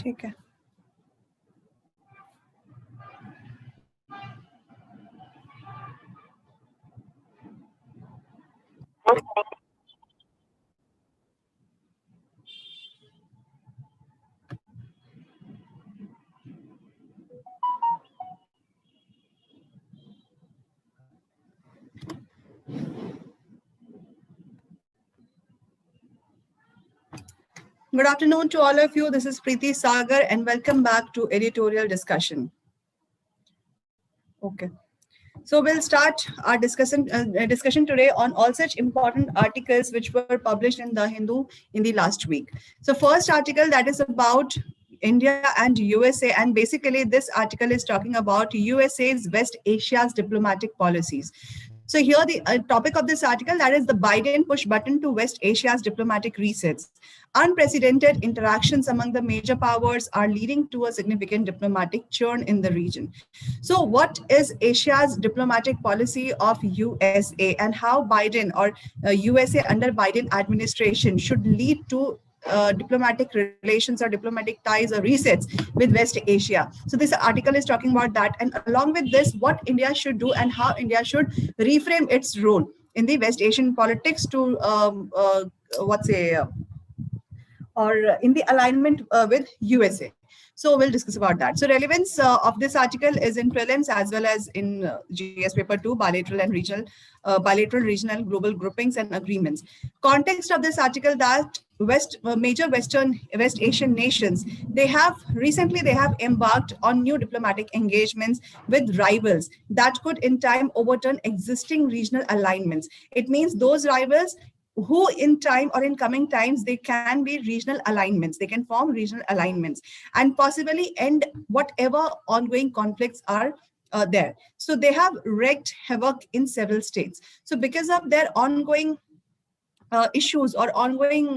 ठीक है. Good afternoon to all of you. This is Preeti Sagar and welcome back to Editorial Discussion. Okay. So we'll start our discussion today on all such important articles which were published in The Hindu in the last week. So first article that is about India and USA, and basically this article is talking about USA's West Asia's diplomatic policies. So here the topic of this article, that is the Biden push button to West Asia's diplomatic resets. Unprecedented interactions among the major powers are leading to a significant diplomatic churn in the region. So what is Asia's diplomatic policy of USA, and how Biden or USA under Biden administration should lead to diplomatic relations or diplomatic ties or resets with West Asia. So this article is talking about that, and along with this, what India should do and how India should reframe its role in the West Asian politics to or in the alignment with USA. So we'll discuss about that. So relevance of this article is in prelims as well as in GS paper 2, bilateral, regional, global groupings and agreements. Context of this article, that major West Asian nations, they have embarked on new diplomatic engagements with rivals that could in time overturn existing regional alignments. It means those rivals who in time or in coming times, they can be regional alignments, they can form regional alignments and possibly end whatever ongoing conflicts are there. So they have wreaked havoc in several states. So because of their ongoing issues or ongoing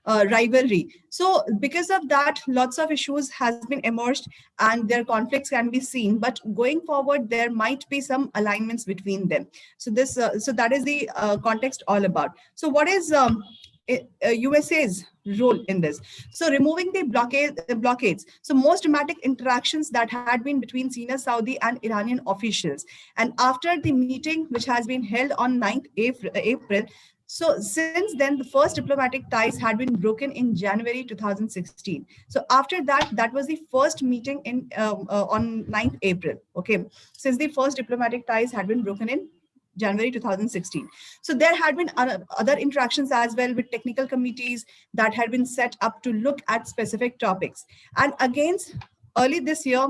rivalry. So because of that, lots of issues has been emerged and their conflicts can be seen, but going forward, there might be some alignments between them. So this, so that is the context all about. So what is USA's role in this? So removing the blockades. So most dramatic interactions that had been between senior Saudi and Iranian officials. And after the meeting, which has been held on 9th April, so since then, the first diplomatic ties had been broken in January 2016. So after that, that was the first meeting in on 9th April. Okay, since the first diplomatic ties had been broken in January 2016. So there had been other interactions as well with technical committees that had been set up to look at specific topics. And against early this year,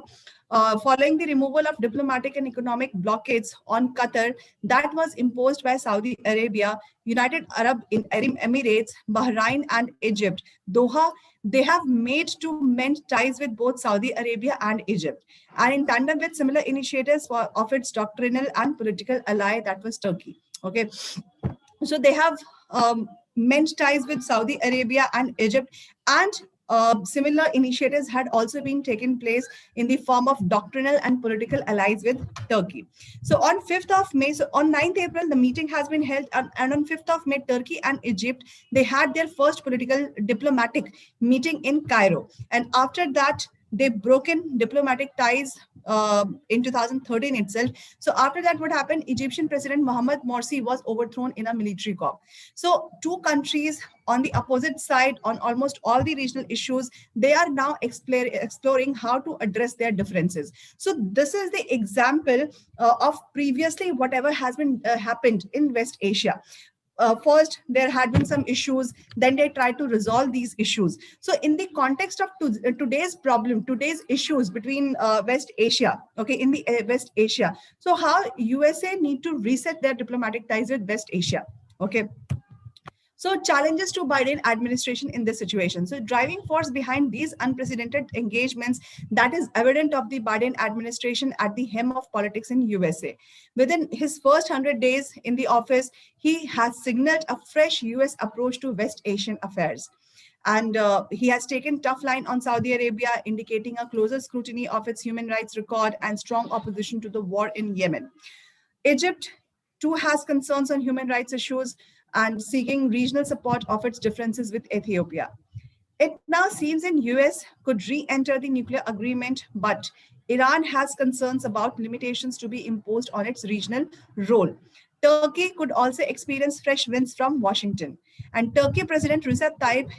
following the removal of diplomatic and economic blockades on Qatar that was imposed by Saudi Arabia, United Arab Emirates, Bahrain, and Egypt, Doha, they have made to mend ties with both Saudi Arabia and Egypt, and in tandem with similar initiatives of its doctrinal and political ally, that was Turkey. Okay, so they have mend ties with Saudi Arabia and Egypt, and similar initiatives had also been taken place in the form of doctrinal and political allies with Turkey. So on 5th of May, so on 9th April, the meeting has been held, and on 5th of May, Turkey and Egypt, they had their first political diplomatic meeting in Cairo. And after that, they broken diplomatic ties in 2013 itself. So after that, what happened? Egyptian President Mohamed Morsi was overthrown in a military coup. So two countries on the opposite side on almost all the regional issues, they are now exploring how to address their differences. So this is the example of previously whatever has been happened in West Asia. First, there had been some issues, then they tried to resolve these issues. So in the context of today's problem, today's issues between West Asia, okay, in the West Asia, so how USA need to reset their diplomatic ties with West Asia, okay. So challenges to Biden administration in this situation. So driving force behind these unprecedented engagements that is evident of the Biden administration at the helm of politics in USA. Within his first 100 days in the office, he has signaled a fresh US approach to West Asian affairs. And he has taken tough line on Saudi Arabia, indicating a closer scrutiny of its human rights record and strong opposition to the war in Yemen. Egypt too has concerns on human rights issues and seeking regional support of its differences with Ethiopia. It now seems in US could re-enter the nuclear agreement, but Iran has concerns about limitations to be imposed on its regional role. Turkey could also experience fresh winds from Washington. And Turkey President Recep Tayyip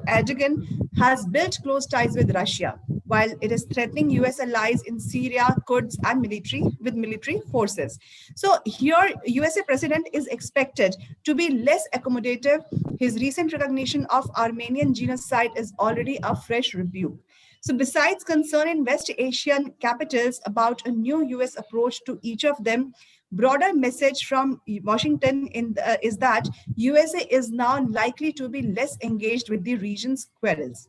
Erdogan has built close ties with Russia, while it is threatening US allies in Syria, Kurds, and military forces. So here, USA President is expected to be less accommodative. His recent recognition of Armenian genocide is already a fresh rebuke. So besides concern in West Asian capitals about a new US approach to each of them, broader message from Washington is that USA is now likely to be less engaged with the region's quarrels.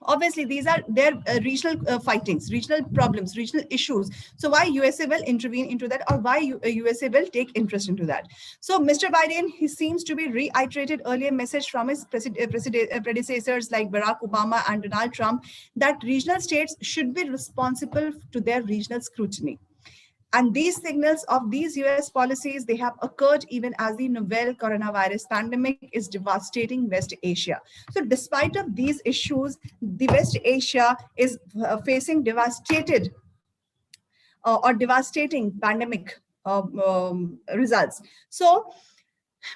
Obviously, these are their regional fightings, regional problems, regional issues. So why USA will intervene into that, or why USA will take interest into that? So Mr. Biden, he seems to be reiterated earlier message from his predecessors like Barack Obama and Donald Trump that regional states should be responsible to their regional scrutiny. And these signals of these US policies, they have occurred even as the novel coronavirus pandemic is devastating West Asia. So despite of these issues, the West Asia is facing devastating pandemic results. So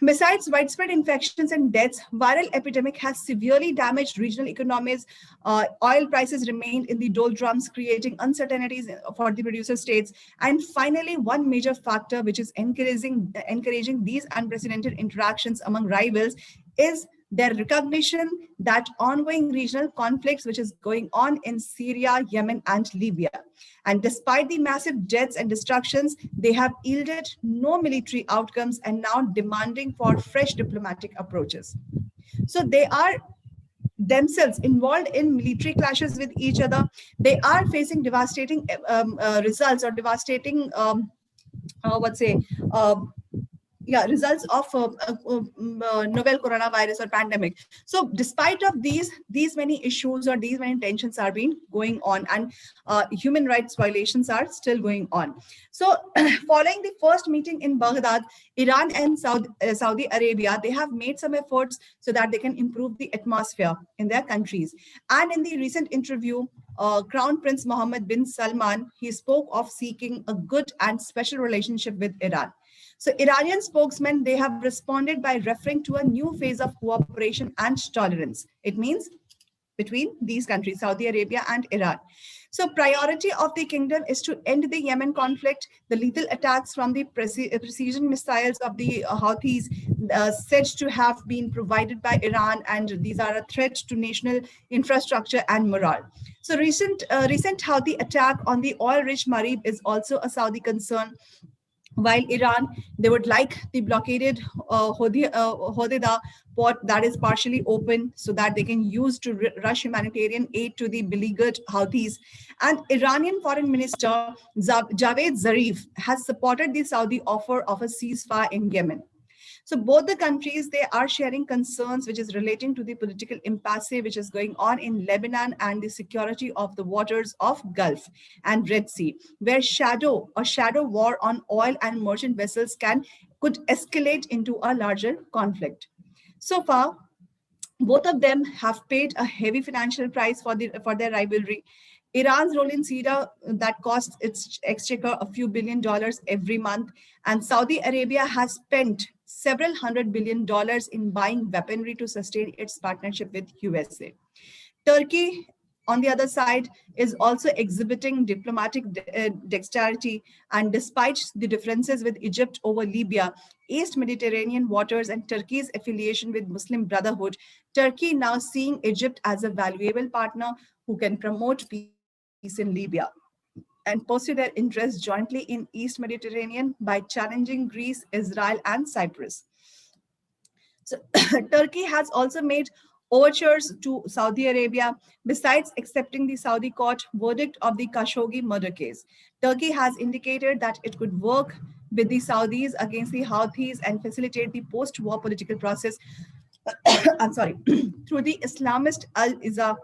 besides widespread infections and deaths, viral epidemic has severely damaged regional economies. Oil prices remained in the doldrums, creating uncertainties for the producer states. And finally, one major factor which is encouraging these unprecedented interactions among rivals is their recognition that ongoing regional conflicts which is going on in Syria, Yemen, and Libya. And despite the massive deaths and destructions, they have yielded no military outcomes and now demanding for fresh diplomatic approaches. So they are themselves involved in military clashes with each other. They are facing devastating results or devastating, results of novel coronavirus or pandemic. So despite of these many issues or these many tensions are being going on, and human rights violations are still going on. So following the first meeting in Baghdad, Iran and Saudi Arabia, they have made some efforts so that they can improve the atmosphere in their countries. And in the recent interview, Crown Prince Mohammed bin Salman, he spoke of seeking a good and special relationship with Iran. So Iranian spokesmen, they have responded by referring to a new phase of cooperation and tolerance. It means between these countries, Saudi Arabia and Iran. So priority of the kingdom is to end the Yemen conflict. The lethal attacks from the precision missiles of the Houthis said to have been provided by Iran, and these are a threat to national infrastructure and morale. So recent Houthi attack on the oil-rich Marib is also a Saudi concern. While Iran, they would like the blockaded Hodeidah port that is partially open so that they can use to rush humanitarian aid to the beleaguered Houthis. And Iranian Foreign Minister Javed Zarif has supported the Saudi offer of a ceasefire in Yemen. So both the countries, they are sharing concerns which is relating to the political impasse which is going on in Lebanon and the security of the waters of Gulf and Red Sea, where shadow war on oil and merchant vessels could escalate into a larger conflict. So far, both of them have paid a heavy financial price for their rivalry. Iran's role in Syria that costs its exchequer a few $1 billion every month, and Saudi Arabia has spent several $100 billion in buying weaponry to sustain its partnership with USA. Turkey, on the other side, is also exhibiting diplomatic dexterity, and despite the differences with Egypt over Libya, East Mediterranean waters, and Turkey's affiliation with Muslim Brotherhood, Turkey now seeing Egypt as a valuable partner who can promote peace in Libya and pursue their interests jointly in East Mediterranean by challenging Greece, Israel, and Cyprus. So Turkey has also made overtures to Saudi Arabia, besides accepting the Saudi court verdict of the Khashoggi murder case. Turkey has indicated that it could work with the Saudis against the Houthis and facilitate the post-war political process through the Islamist al-Izza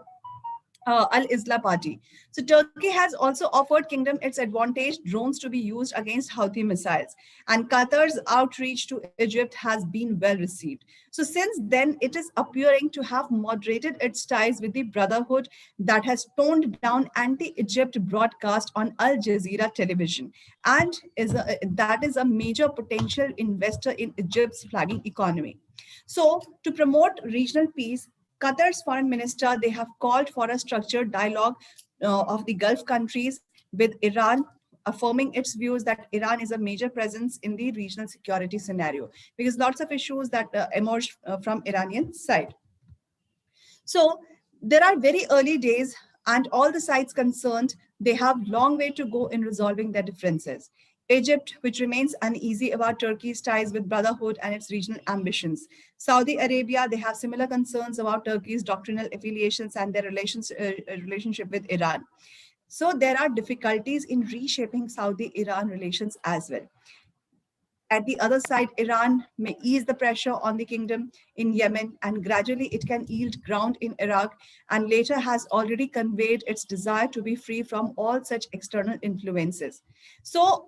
Al-Isla Party. So Turkey has also offered kingdom its advantage drones to be used against Houthi missiles. And Qatar's outreach to Egypt has been well received. So since then, it is appearing to have moderated its ties with the Brotherhood that has toned down anti-Egypt broadcast on Al Jazeera television and that is a major potential investor in Egypt's flagging economy. So to promote regional peace, Qatar's foreign minister, they have called for a structured dialogue of the Gulf countries with Iran, affirming its views that Iran is a major presence in the regional security scenario because lots of issues that emerged from Iranian side. So there are very early days and all the sides concerned, they have long way to go in resolving their differences. Egypt, which remains uneasy about Turkey's ties with Brotherhood and its regional ambitions. Saudi Arabia, they have similar concerns about Turkey's doctrinal affiliations and their relationship with Iran. So there are difficulties in reshaping Saudi-Iran relations as well. At the other side, Iran may ease the pressure on the kingdom in Yemen, and gradually it can yield ground in Iraq, and later has already conveyed its desire to be free from all such external influences. So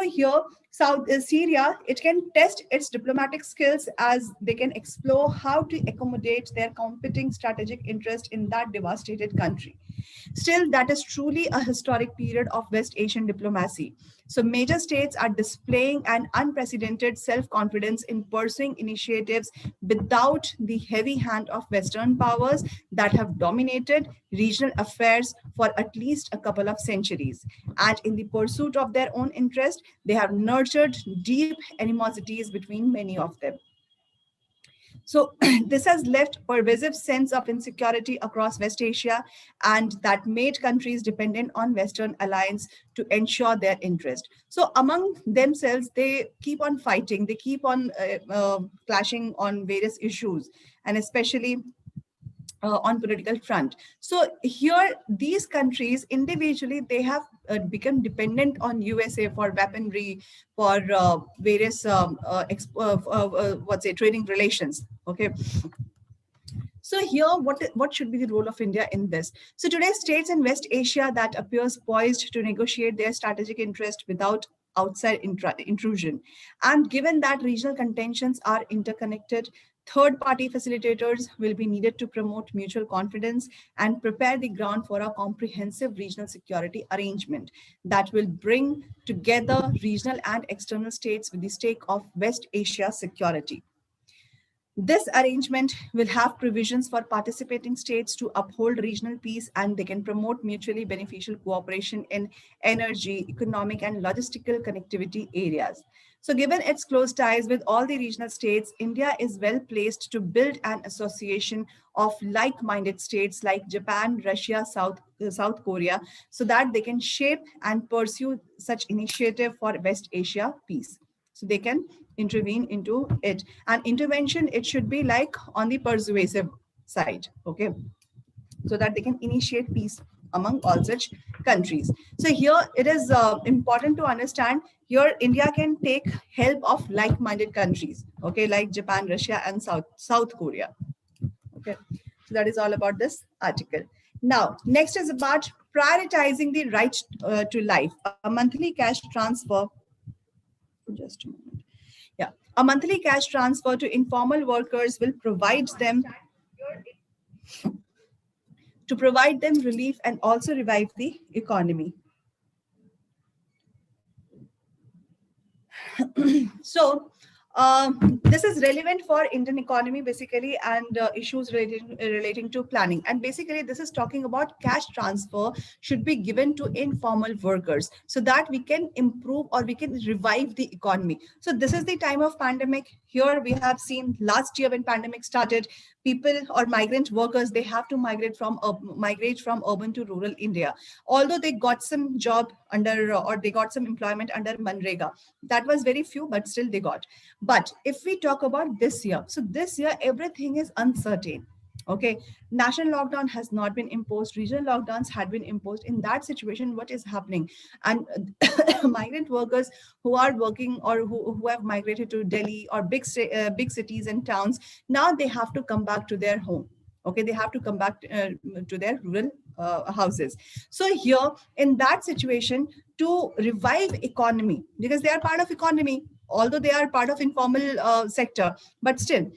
here, South Syria, it can test its diplomatic skills as they can explore how to accommodate their competing strategic interest in that devastated country. Still, that is truly a historic period of West Asian diplomacy. So, major states are displaying an unprecedented self confidence in pursuing initiatives without the heavy hand of Western powers that have dominated regional affairs for at least a couple of centuries. And in the pursuit of their own interest, they have nurtured deep animosities between many of them. So this has left pervasive sense of insecurity across West Asia, and that made countries dependent on Western alliance to ensure their interest. So among themselves, they keep on fighting, they keep on clashing on various issues, and especially on political front. So here, these countries individually, they have become dependent on USA for weaponry, for various what's it, trading relations. Okay. So here, what should be the role of India in this? So today, states in West Asia that appears poised to negotiate their strategic interest without outside intrusion. And given that regional contentions are interconnected, third-party facilitators will be needed to promote mutual confidence and prepare the ground for a comprehensive regional security arrangement that will bring together regional and external states with the stake of West Asia security. This arrangement will have provisions for participating states to uphold regional peace, and they can promote mutually beneficial cooperation in energy, economic, and logistical connectivity areas. So given its close ties with all the regional states, India is well placed to build an association of like-minded states like Japan, Russia, South Korea, so that they can shape and pursue such initiative for West Asia peace. So they can intervene into it. And intervention, it should be like on the persuasive side, okay? So that they can initiate peace among all such countries. So here it is important to understand, here India can take help of like-minded countries, okay, like Japan, Russia, and South Korea. Okay, so that is all about this article. Now, next is about prioritizing the right to life, a monthly cash transfer. Just a moment. Yeah, a monthly cash transfer to informal workers will provide them relief and also revive the economy. So this is relevant for Indian economy basically, and issues relating to planning. And basically this is talking about cash transfer should be given to informal workers so that we can improve or we can revive the economy. So this is the time of pandemic. Here we have seen last year when pandemic started, people or migrant workers, they have to migrate from urban to rural India. Although they got some job under or they got some employment under Manrega, that was very few, but still they got. But if we talk about this year, so this year everything is uncertain. Okay, national lockdown has not been imposed, regional lockdowns had been imposed. In that situation, what is happening? And migrant workers who are working or who have migrated to Delhi or big cities and towns, now they have to come back to their home. Okay, they have to come back to their rural houses. So here, in that situation, to revive economy, because they are part of economy, although they are part of informal sector, but still,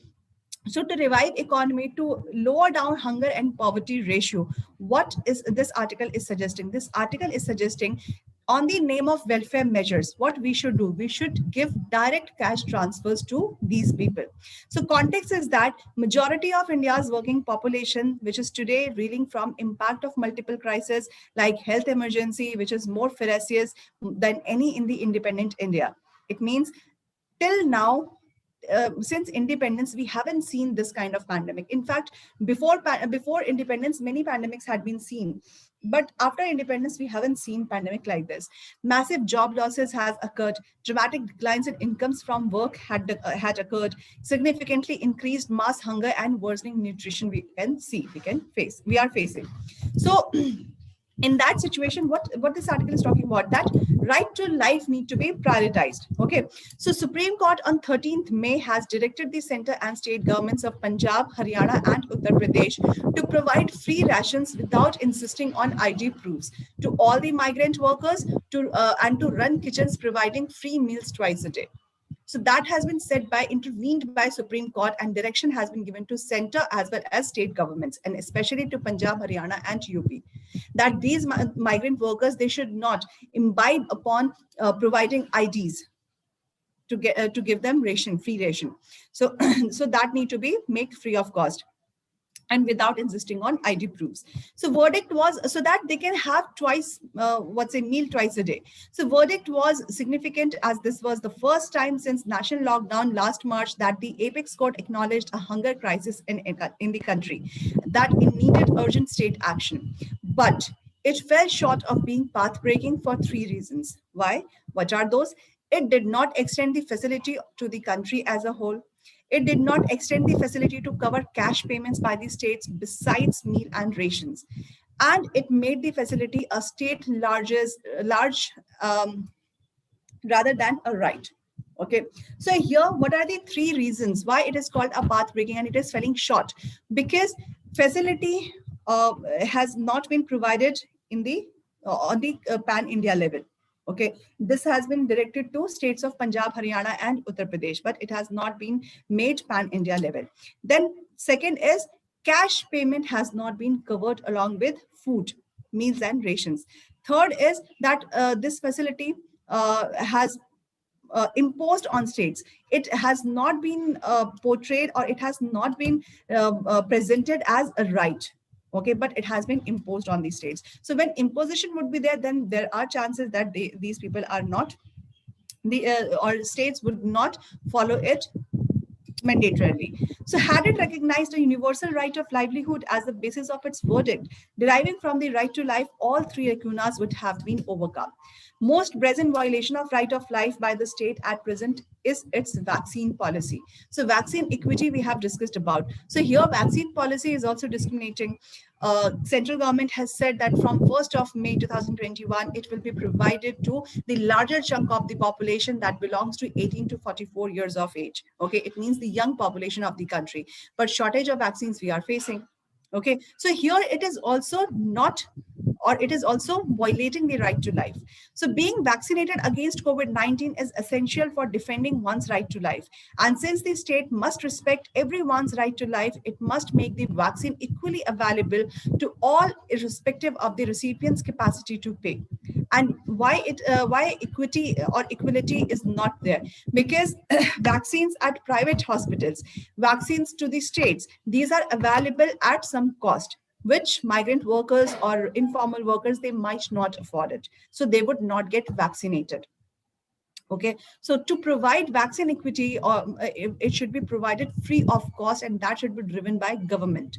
so to revive economy, to lower down hunger and poverty ratio, what is this article is suggesting? This article is suggesting, on the name of welfare measures, what we should do, we should give direct cash transfers to these people. So context is that majority of India's working population, which is today reeling from impact of multiple crises like health emergency, which is more ferocious than any in the independent India. It means till now, since independence, we haven't seen this kind of pandemic. In fact, before independence, many pandemics had been seen, but after independence, we haven't seen pandemic like this. Massive job losses has occurred. Dramatic declines in incomes from work had occurred. Significantly increased mass hunger and worsening nutrition we are facing. So in that situation, what this article is talking about, that right to life need to be prioritized. Okay, so Supreme Court on 13th May has directed the center and state governments of Punjab, Haryana and Uttar Pradesh to provide free rations without insisting on ID proofs to all the migrant workers, and to run kitchens providing free meals twice a day. So that has been intervened by Supreme Court, and direction has been given to center as well as state governments, and especially to Punjab, Haryana and UP, that these migrant workers, they should not imbibe upon providing IDs to give them free ration. So so that need to be made free of cost and without insisting on ID proofs. So verdict was so that they can have meal twice a day. So verdict was significant, as this was the first time since national lockdown last March that the apex court acknowledged a hunger crisis in the country, that it needed urgent state action. But it fell short of being path-breaking for three reasons. Why? What are those? It did not extend the facility to the country as a whole. It did not extend the facility to cover cash payments by the states besides meal and rations. And it made the facility a state large rather than a right. Okay, so here, what are the three reasons why it is called a path breaking and it is falling short? Because facility has not been provided in the on the pan India level. Okay, this has been directed to states of Punjab, Haryana and Uttar Pradesh, but it has not been made pan India level. Then second is cash payment has not been covered along with food, meals and rations. Third is that this facility has imposed on states. It has not been portrayed, or it has not been presented as a right. Okay, but it has been imposed on these states. So when imposition would be there, then there are chances that these people are not, or states would not follow it mandatorily. So had it recognized a universal right of livelihood as the basis of its verdict, deriving from the right to life, all three lacunas would have been overcome. Most brazen violation of right of life by the state at present is its vaccine policy. So vaccine equity we have discussed about. So here vaccine policy is also discriminating. Central government has said that from 1st of May 2021, it will be provided to the larger chunk of the population that belongs to 18 to 44 years of age. Okay, it means the young population of the country, but shortage of vaccines we are facing. Okay, so here it is also not, or it is also violating the right to life. So being vaccinated against COVID-19 is essential for defending one's right to life. And since the state must respect everyone's right to life, it must make the vaccine equally available to all, irrespective of the recipient's capacity to pay. And why equity or equality is not there? Because vaccines at private hospitals, vaccines to the states, these are available at some cost, which migrant workers or informal workers, they might not afford it. So they would not get vaccinated. Okay, so to provide vaccine equity, or it should be provided free of cost, and that should be driven by government.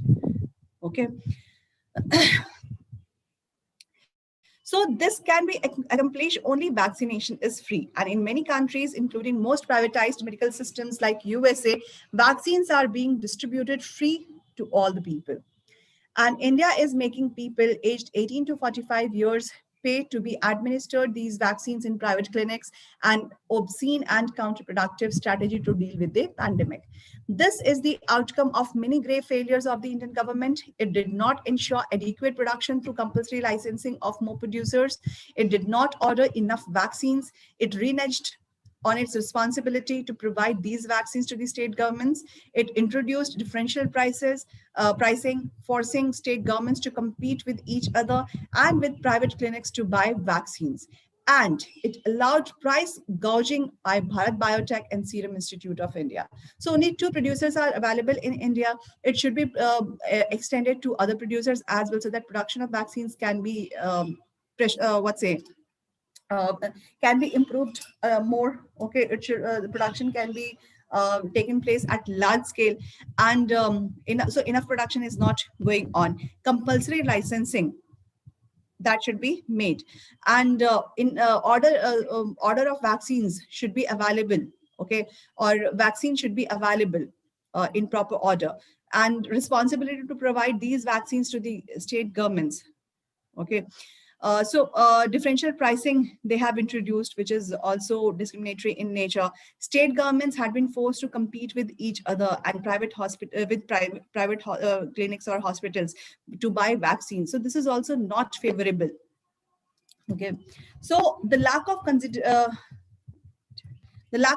Okay. So this can be accomplished only vaccination is free. And in many countries, including most privatized medical systems like USA, vaccines are being distributed free to all the people. And India is making people aged 18 to 45 years pay to be administered these vaccines in private clinics, an obscene and counterproductive strategy to deal with the pandemic. This is the outcome of many grave failures of the Indian government. It did not ensure adequate production through compulsory licensing of more producers. It did not order enough vaccines. It reneged on its responsibility to provide these vaccines to the state governments. It introduced differential pricing, forcing state governments to compete with each other and with private clinics to buy vaccines. And it allowed price gouging by Bharat Biotech and Serum Institute of India. So only two producers are available in India. It should be extended to other producers as well, so that production of vaccines can be uh, can be improved more. Okay, it should the production can be taken place at large scale, and so enough production is not going on. Compulsory licensing that should be made, and in order of vaccines should be available. Okay, or vaccine should be available in proper order, and responsibility to provide these vaccines to the state governments. Okay, differential pricing they have introduced, which is also discriminatory in nature. State governments had been forced to compete with each other and private hospital with private clinics or hospitals to buy vaccines. So this is also not favorable. Okay, so the lack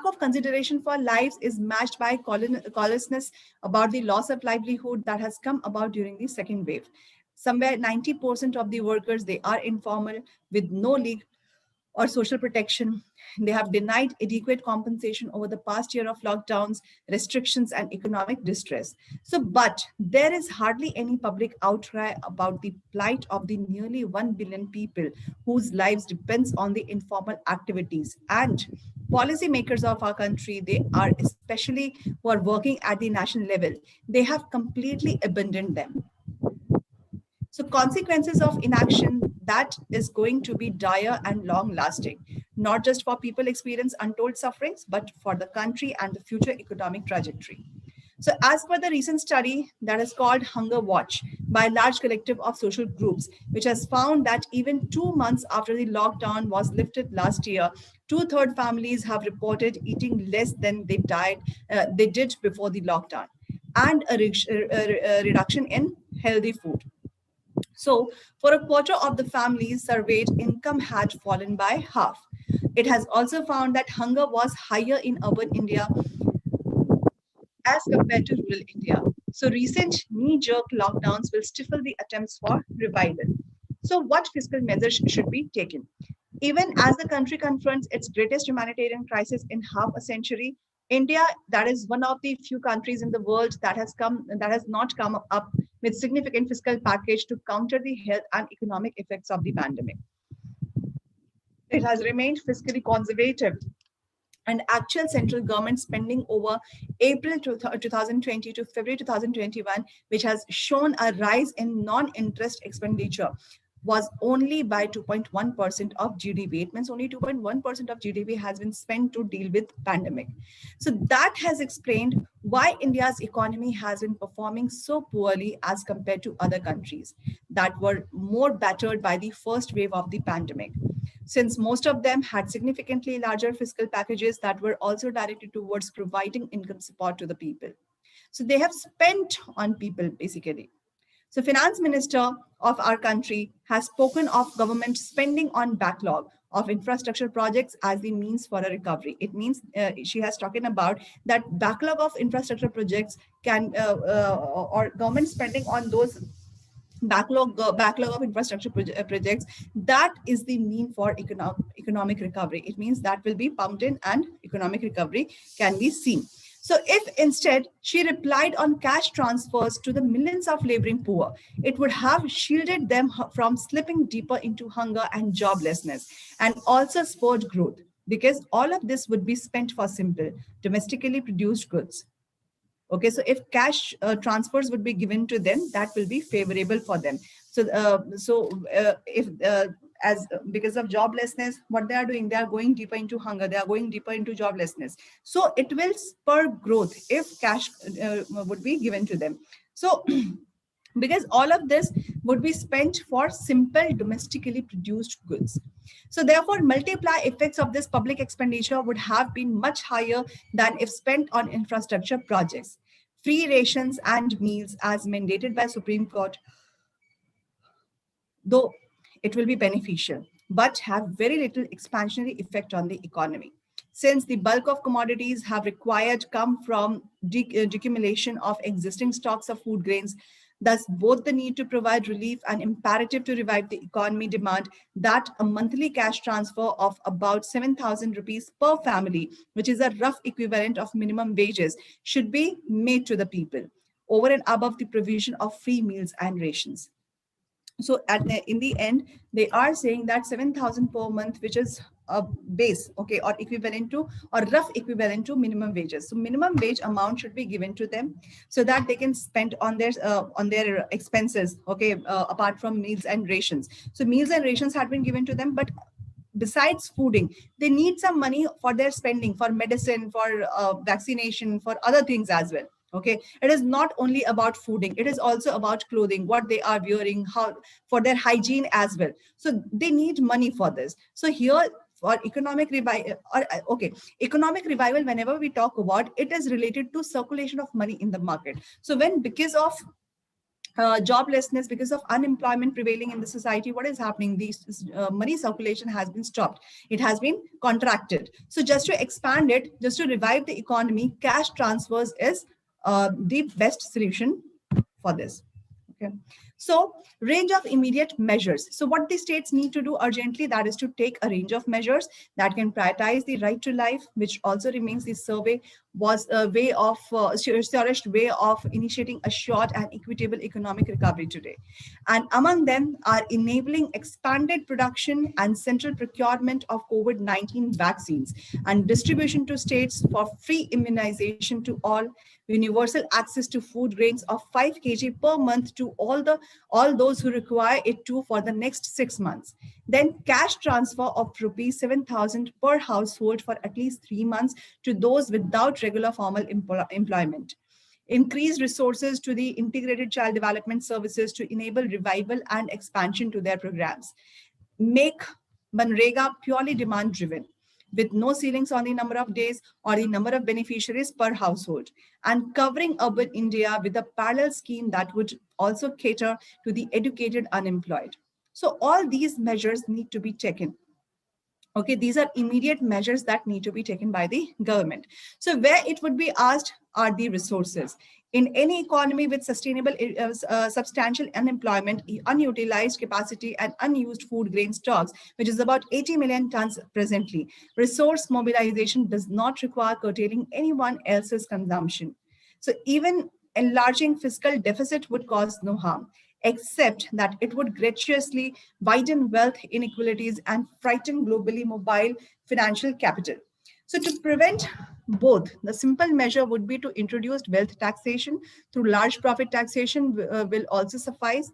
of consideration for lives is matched by callousness about the loss of livelihood that has come about during the second wave. Somewhere 90% of the workers, they are informal with no leave or social protection. They have denied adequate compensation over the past year of lockdowns, restrictions, and economic distress. So, but there is hardly any public outcry about the plight of the nearly 1 billion people whose lives depends on the informal activities. And policymakers of our country, they are especially who are working at the national level, they have completely abandoned them. So consequences of inaction that is going to be dire and long lasting, not just for people experience untold sufferings, but for the country and the future economic trajectory. So as per the recent study that is called Hunger Watch by a large collective of social groups, which has found that even 2 months after the lockdown was lifted last year, two-thirds families have reported eating less than they did before the lockdown, and a reduction in healthy food. So, for a quarter of the families surveyed, income had fallen by half. It has also found that hunger was higher in urban India as compared to rural India. So, recent knee jerk lockdowns will stifle the attempts for revival. So, what fiscal measures should be taken? Even as the country confronts its greatest humanitarian crisis in half a century, India, that is one of the few countries in the world that has not come up with significant fiscal package to counter the health and economic effects of the pandemic. It has remained fiscally conservative, and actual central government spending over April 2020 to February 2021, which has shown a rise in non-interest expenditure, was only by 2.1% of GDP. It means only 2.1% of GDP has been spent to deal with pandemic. So that has explained why India's economy has been performing so poorly as compared to other countries that were more battered by the first wave of the pandemic, since most of them had significantly larger fiscal packages that were also directed towards providing income support to the people. So they have spent on people basically. So finance minister of our country has spoken of government spending on backlog of infrastructure projects as the means for a recovery. It means she has talking about that backlog of infrastructure projects or government spending on those backlog of infrastructure projects, that is the mean for economic recovery. It means that will be pumped in and economic recovery can be seen. So if instead she replied on cash transfers to the millions of laboring poor, it would have shielded them from slipping deeper into hunger and joblessness, and also spurred growth, because all of this would be spent for simple domestically produced goods. Okay, so if cash transfers would be given to them, that will be favorable for them. If as because of joblessness, what they are doing, they are going deeper into hunger, they are going deeper into joblessness. So it will spur growth if cash would be given to them. So because all of this would be spent for simple domestically produced goods. So therefore, multiply effects of this public expenditure would have been much higher than if spent on infrastructure projects. Free rations and meals as mandated by Supreme Court, though it will be beneficial, but have very little expansionary effect on the economy. Since the bulk of commodities have required come from decumulation of existing stocks of food grains, thus both the need to provide relief and imperative to revive the economy demand that a monthly cash transfer of about 7,000 rupees per family, which is a rough equivalent of minimum wages, should be made to the people, over and above the provision of free meals and rations. So in the end, they are saying that 7,000 per month, which is a base, okay, or equivalent to, or rough equivalent to minimum wages. So minimum wage amount should be given to them so that they can spend on their expenses, okay, apart from meals and rations. So meals and rations had been given to them, but besides fooding, they need some money for their spending, for medicine, for vaccination, for other things as well. Okay, it is not only about fooding, it is also about clothing, what they are wearing, how, for their hygiene as well. So they need money for this. So here, for economic revival, okay, economic revival, whenever we talk about, it is related to circulation of money in the market. So when, because of joblessness, because of unemployment prevailing in the society, what is happening? These money circulation has been stopped. It has been contracted. So just to expand it, just to revive the economy, cash transfers is the best solution for this. Okay. So range of immediate measures. So what the states need to do urgently, that is to take a range of measures that can prioritize the right to life, which also remains the survey was a way of surest way of initiating a short and equitable economic recovery today. And among them are enabling expanded production and central procurement of COVID-19 vaccines and distribution to states for free immunization to all, universal access to food grains of 5 kg per month to all those who require it to for the next 6 months. Then cash transfer of rupees 7,000 per household for at least 3 months to those without regular formal employment. Increase resources to the integrated child development services to enable revival and expansion to their programs. Make Manrega purely demand driven, with no ceilings on the number of days or the number of beneficiaries per household, and covering urban India with a parallel scheme that would also cater to the educated unemployed. So all these measures need to be taken. Okay, these are immediate measures that need to be taken by the government. So where it would be asked are the resources. In any economy with sustainable, substantial unemployment, unutilized capacity, and unused food grain stocks, which is about 80 million tons presently, resource mobilization does not require curtailing anyone else's consumption. So even enlarging fiscal deficit would cause no harm, except that it would gratuitously widen wealth inequalities and frighten globally mobile financial capital. So to prevent both, the simple measure would be to introduce wealth taxation through large profit taxation will also suffice.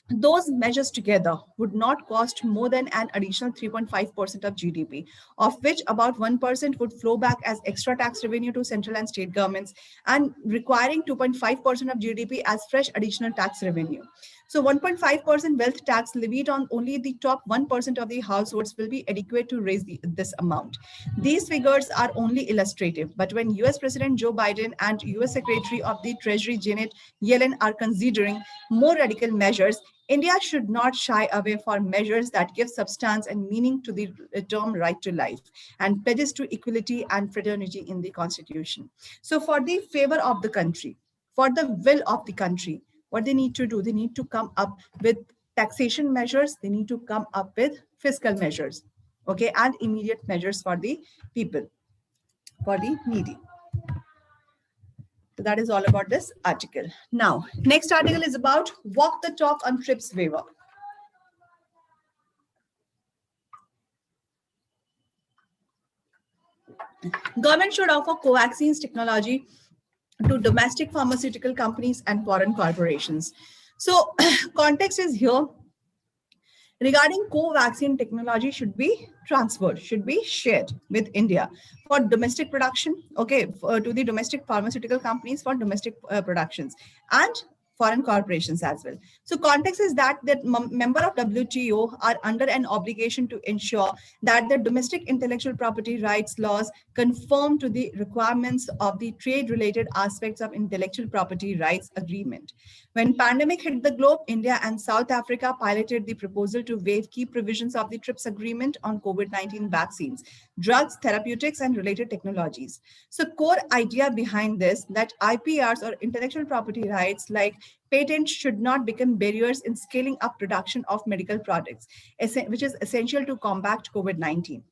Those measures together would not cost more than an additional 3.5% of GDP, of which about 1% would flow back as extra tax revenue to central and state governments, and requiring 2.5% of GDP as fresh additional tax revenue. So 1.5% wealth tax levied on only the top 1% of the households will be adequate to raise this amount. These figures are only illustrative, but when US President Joe Biden and US Secretary of the Treasury Janet Yellen are considering more radical measures, India should not shy away from measures that give substance and meaning to the term right to life and pledges to equality and fraternity in the Constitution. So for the favor of the country, for the will of the country, what they need to do, they need to come up with taxation measures, they need to come up with fiscal measures, okay, and immediate measures for the people, for the needy. So that is all about this article. Now, next article is about walk the talk on TRIPS waiver. Government should offer co-vaccines technology to domestic pharmaceutical companies and foreign corporations. So context is here. regarding co-vaccine technology should be transferred, should be shared with India for domestic production, okay, to the domestic pharmaceutical companies for domestic productions and foreign corporations as well. So context is that member of WTO are under an obligation to ensure that the domestic intellectual property rights laws conform to the requirements of the trade related aspects of intellectual property rights agreement. When pandemic hit the globe, India and South Africa piloted the proposal to waive key provisions of the TRIPS agreement on COVID-19 vaccines, drugs, therapeutics, and related technologies. So core idea behind this that IPRs or intellectual property rights like patents should not become barriers in scaling up production of medical products, which is essential to combat COVID-19.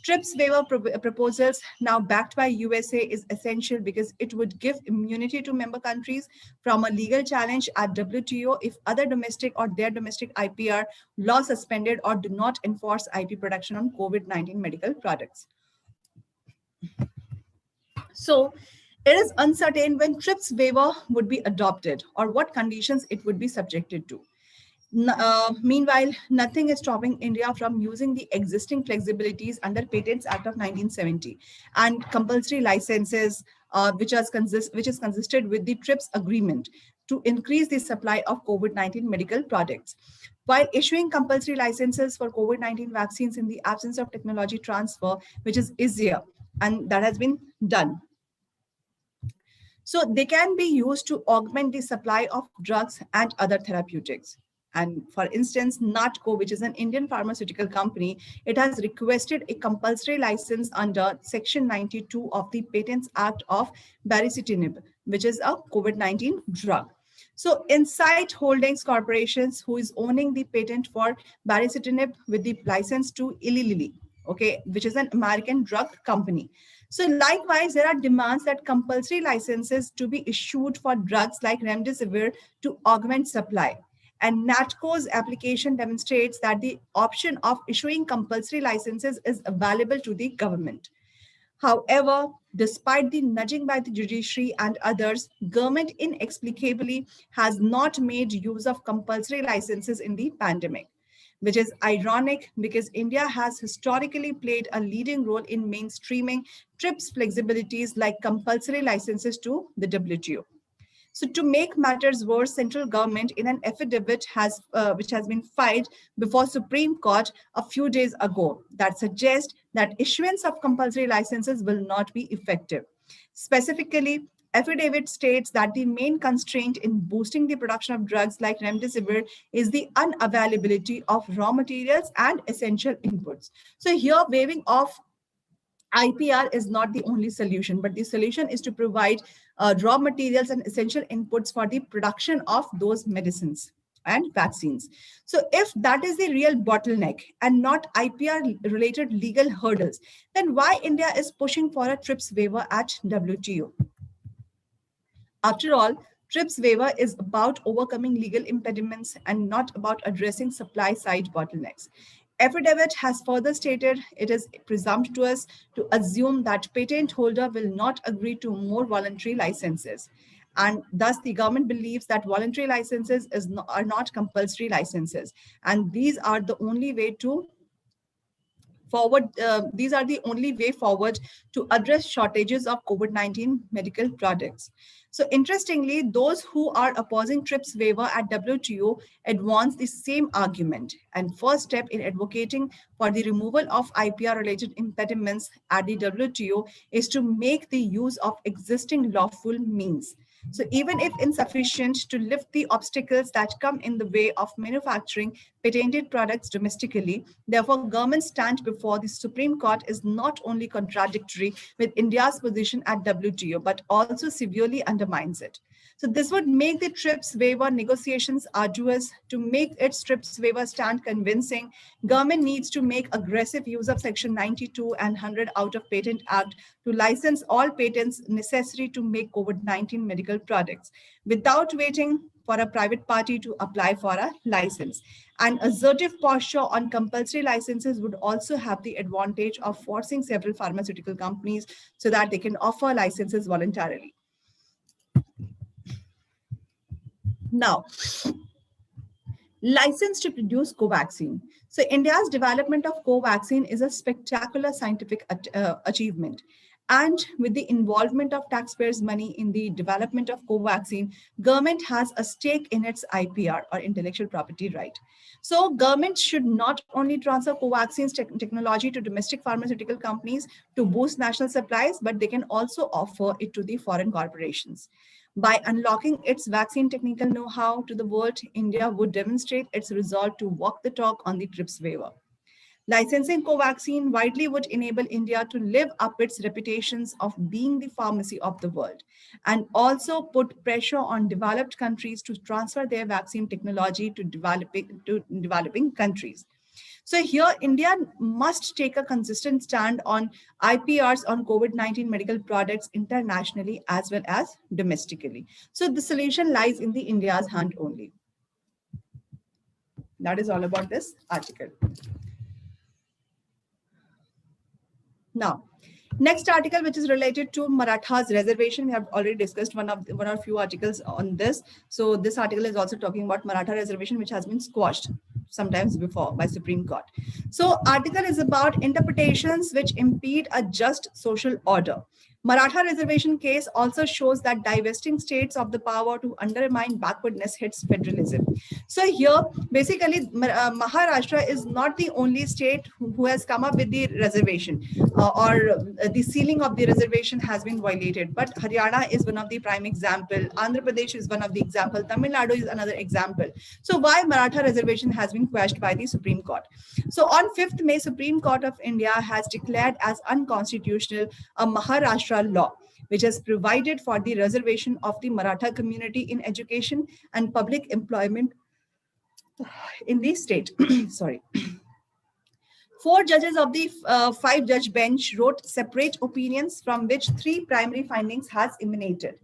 TRIPS waiver proposals now backed by USA is essential because it would give immunity to member countries from a legal challenge at WTO if other domestic or their domestic IPR law suspended or do not enforce IP production on COVID-19 medical products. So it is uncertain when TRIPS waiver would be adopted or what conditions it would be subjected to. Meanwhile, nothing is stopping India from using the existing flexibilities under Patents Act of 1970 and compulsory licenses, which is consisted with the TRIPS agreement to increase the supply of COVID-19 medical products. While issuing compulsory licenses for COVID-19 vaccines in the absence of technology transfer, which is easier, and that has been done. So they can be used to augment the supply of drugs and other therapeutics. And for instance, NATCO, which is an Indian pharmaceutical company, it has requested a compulsory license under Section 92 of the Patents Act of baricitinib, which is a COVID-19 drug. So Insight Holdings Corporations, who is owning the patent for baricitinib with the license to Eli Lilly, okay, which is an American drug company. So likewise, there are demands that compulsory licenses to be issued for drugs like remdesivir to augment supply. And NATCO's application demonstrates that the option of issuing compulsory licenses is available to the government. However, despite the nudging by the judiciary and others, government inexplicably has not made use of compulsory licenses in the pandemic, which is ironic because India has historically played a leading role in mainstreaming TRIPS flexibilities like compulsory licenses to the WTO. So to make matters worse, central government in an affidavit which has been filed before Supreme Court a few days ago that suggests that issuance of compulsory licenses will not be effective. Specifically, affidavit states that the main constraint in boosting the production of drugs like remdesivir is the unavailability of raw materials and essential inputs. So here waiving off IPR is not the only solution, but the solution is to provide raw materials and essential inputs for the production of those medicines and vaccines. So if that is the real bottleneck and not IPR related legal hurdles, then why India is pushing for a TRIPS waiver at WTO? After all, TRIPS waiver is about overcoming legal impediments and not about addressing supply side bottlenecks. Affidavit has further stated it is presumptuous to assume that patent holder will not agree to more voluntary licenses. And thus the government believes that voluntary licenses are not compulsory licenses. And these are the only way to these are the only way forward to address shortages of COVID-19 medical products. So interestingly, those who are opposing TRIPS waiver at WTO advance the same argument. And first step in advocating for the removal of IPR-related impediments at the WTO is to make the use of existing lawful means. So even if insufficient to lift the obstacles that come in the way of manufacturing patented products domestically, therefore government stand before the Supreme Court is not only contradictory with India's position at WTO, but also severely undermines it. So this would make the TRIPS waiver negotiations arduous. To make its TRIPS waiver stand convincing, government needs to make aggressive use of Section 92 and 100 out of Patent Act to license all patents necessary to make COVID-19 medical products without waiting for a private party to apply for a license. An assertive posture on compulsory licenses would also have the advantage of forcing several pharmaceutical companies so that they can offer licenses voluntarily. Now, License to produce Covaxin. So India's development of Covaxin is a spectacular scientific achievement. And with the involvement of taxpayers' money in the development of Covaxin, government has a stake in its IPR or intellectual property right. So government should not only transfer Covaxin's technology to domestic pharmaceutical companies to boost national supplies, but they can also offer it to the foreign corporations. By unlocking its vaccine technical know-how to the world, India would demonstrate its resolve to walk the talk on the TRIPS waiver. Licensing Covaxin widely would enable India to live up its reputations of being the pharmacy of the world and also put pressure on developed countries to transfer their vaccine technology to developing countries. So here, India must take a consistent stand on IPRs on COVID-19 medical products internationally as well as domestically. So the solution lies in the India's hand only. That is all about this article. Now, next article, which is related to Marathas reservation. We have already discussed one or few articles on this. So this article is also talking about Maratha reservation, which has been squashed sometimes before by Supreme Court. So article is about interpretations which impede a just social order. Maratha reservation case also shows that divesting states of the power to undermine backwardness hits federalism. So here, basically, Maharashtra is not the only state who has come up with the reservation or the ceiling of the reservation has been violated. But Haryana is one of the prime example. Andhra Pradesh is one of the example. Tamil Nadu is another example. So why Maratha reservation has been quashed by the Supreme Court? So on 5th May, Supreme Court of India has declared as unconstitutional a Maharashtra law, which has provided for the reservation of the Maratha community in education and public employment in the state. Sorry. 4 judges of the 5-judge bench wrote separate opinions from which 3 primary findings has emanated.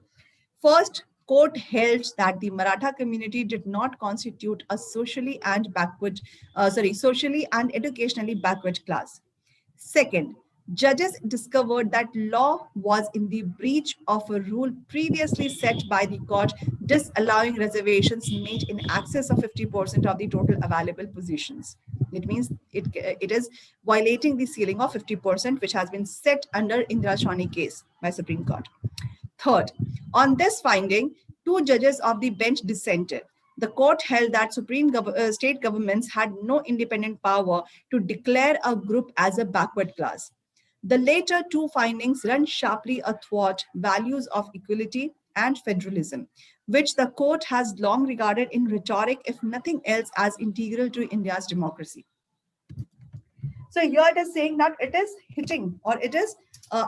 First, court held that the Maratha community did not constitute a socially and educationally backward class. Second, judges discovered that law was in the breach of a rule previously set by the court disallowing reservations made in excess of 50% of the total available positions. It means it is violating the ceiling of 50%, which has been set under Indira Shawni case by Supreme Court. Third, on this finding, 2 judges of the bench dissented. The court held that state governments had no independent power to declare a group as a backward class. The later 2 findings run sharply athwart values of equality and federalism, which the court has long regarded in rhetoric, if nothing else, as integral to India's democracy. So here it is saying that it is hitting or it is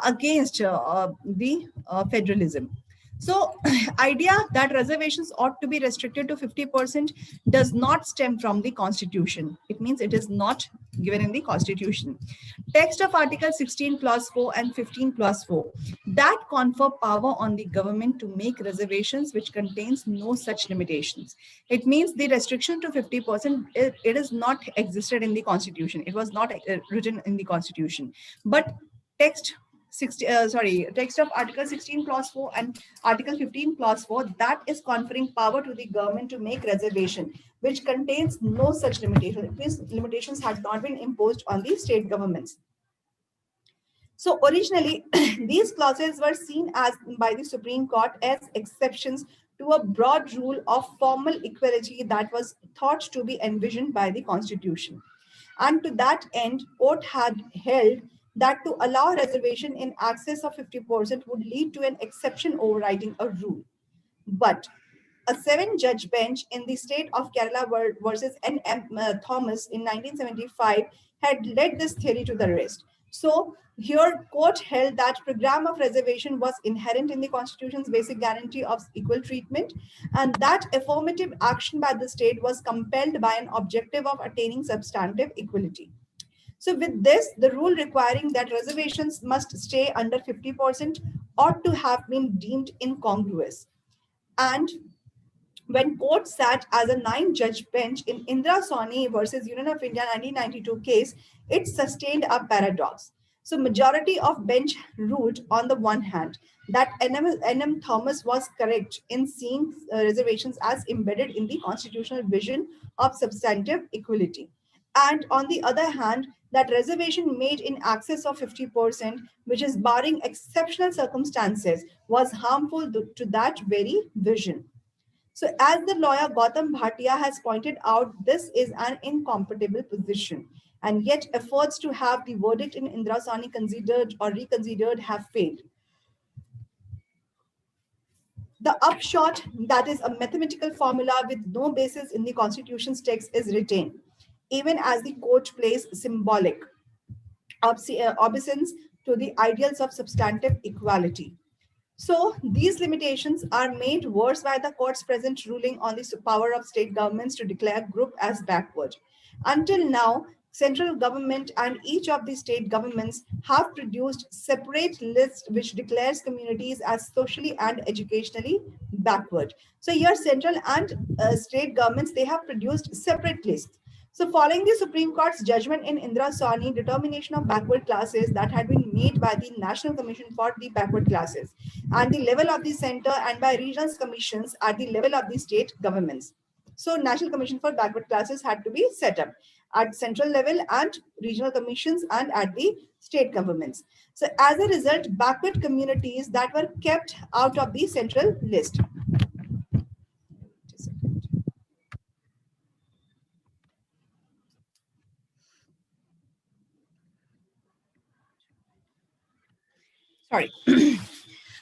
against the federalism. So idea that reservations ought to be restricted to 50% does not stem from the Constitution. It means it is not given in the Constitution. Text of Article 16 clause 4 and 15 clause 4 that confer power on the government to make reservations which contains no such limitations. It means the restriction to 50%, it is not existed in the Constitution. It was not written in the Constitution. But text of Article 16 clause 4 and Article 15 clause 4 that is conferring power to the government to make reservation which contains no such limitation. These limitations had not been imposed on the state governments. So originally, these clauses were seen as by the Supreme Court as exceptions to a broad rule of formal equality that was thought to be envisioned by the Constitution. And to that end, court had held that to allow reservation in excess of 50% would lead to an exception overriding a rule. But a 7-judge bench in the state of Kerala versus N.M. Thomas in 1975 had led this theory to the rest. So here court held that program of reservation was inherent in the Constitution's basic guarantee of equal treatment, and that affirmative action by the state was compelled by an objective of attaining substantive equality. So with this, the rule requiring that reservations must stay under 50% ought to have been deemed incongruous. And when court sat as a 9-judge bench in Indira Sawhney versus Union of India 1992 case, it sustained a paradox. So majority of bench ruled on the one hand that N.M. Thomas was correct in seeing reservations as embedded in the constitutional vision of substantive equality. And on the other hand, that reservation made in excess of 50%, which is barring exceptional circumstances, was harmful to that very vision. So as the lawyer Gautam Bhatia has pointed out, this is an incompatible position. And yet efforts to have the verdict in Indira Sawhney considered or reconsidered have failed. The upshot, that is a mathematical formula with no basis in the constitution's text, is retained, even as the court plays symbolic obeisance to the ideals of substantive equality. So these limitations are made worse by the court's present ruling on the power of state governments to declare group as backward. Until now, central government and each of the state governments have produced separate lists which declares communities as socially and educationally backward. So here central and state governments, they have produced separate lists. So following the Supreme Court's judgment in Indira Sawhney, determination of backward classes that had been made by the National Commission for the Backward Classes at the level of the center and by regional commissions at the level of the state governments. So National Commission for Backward Classes had to be set up at central level and regional commissions and at the state governments. So as a result, backward communities that were kept out of the central list. Sorry.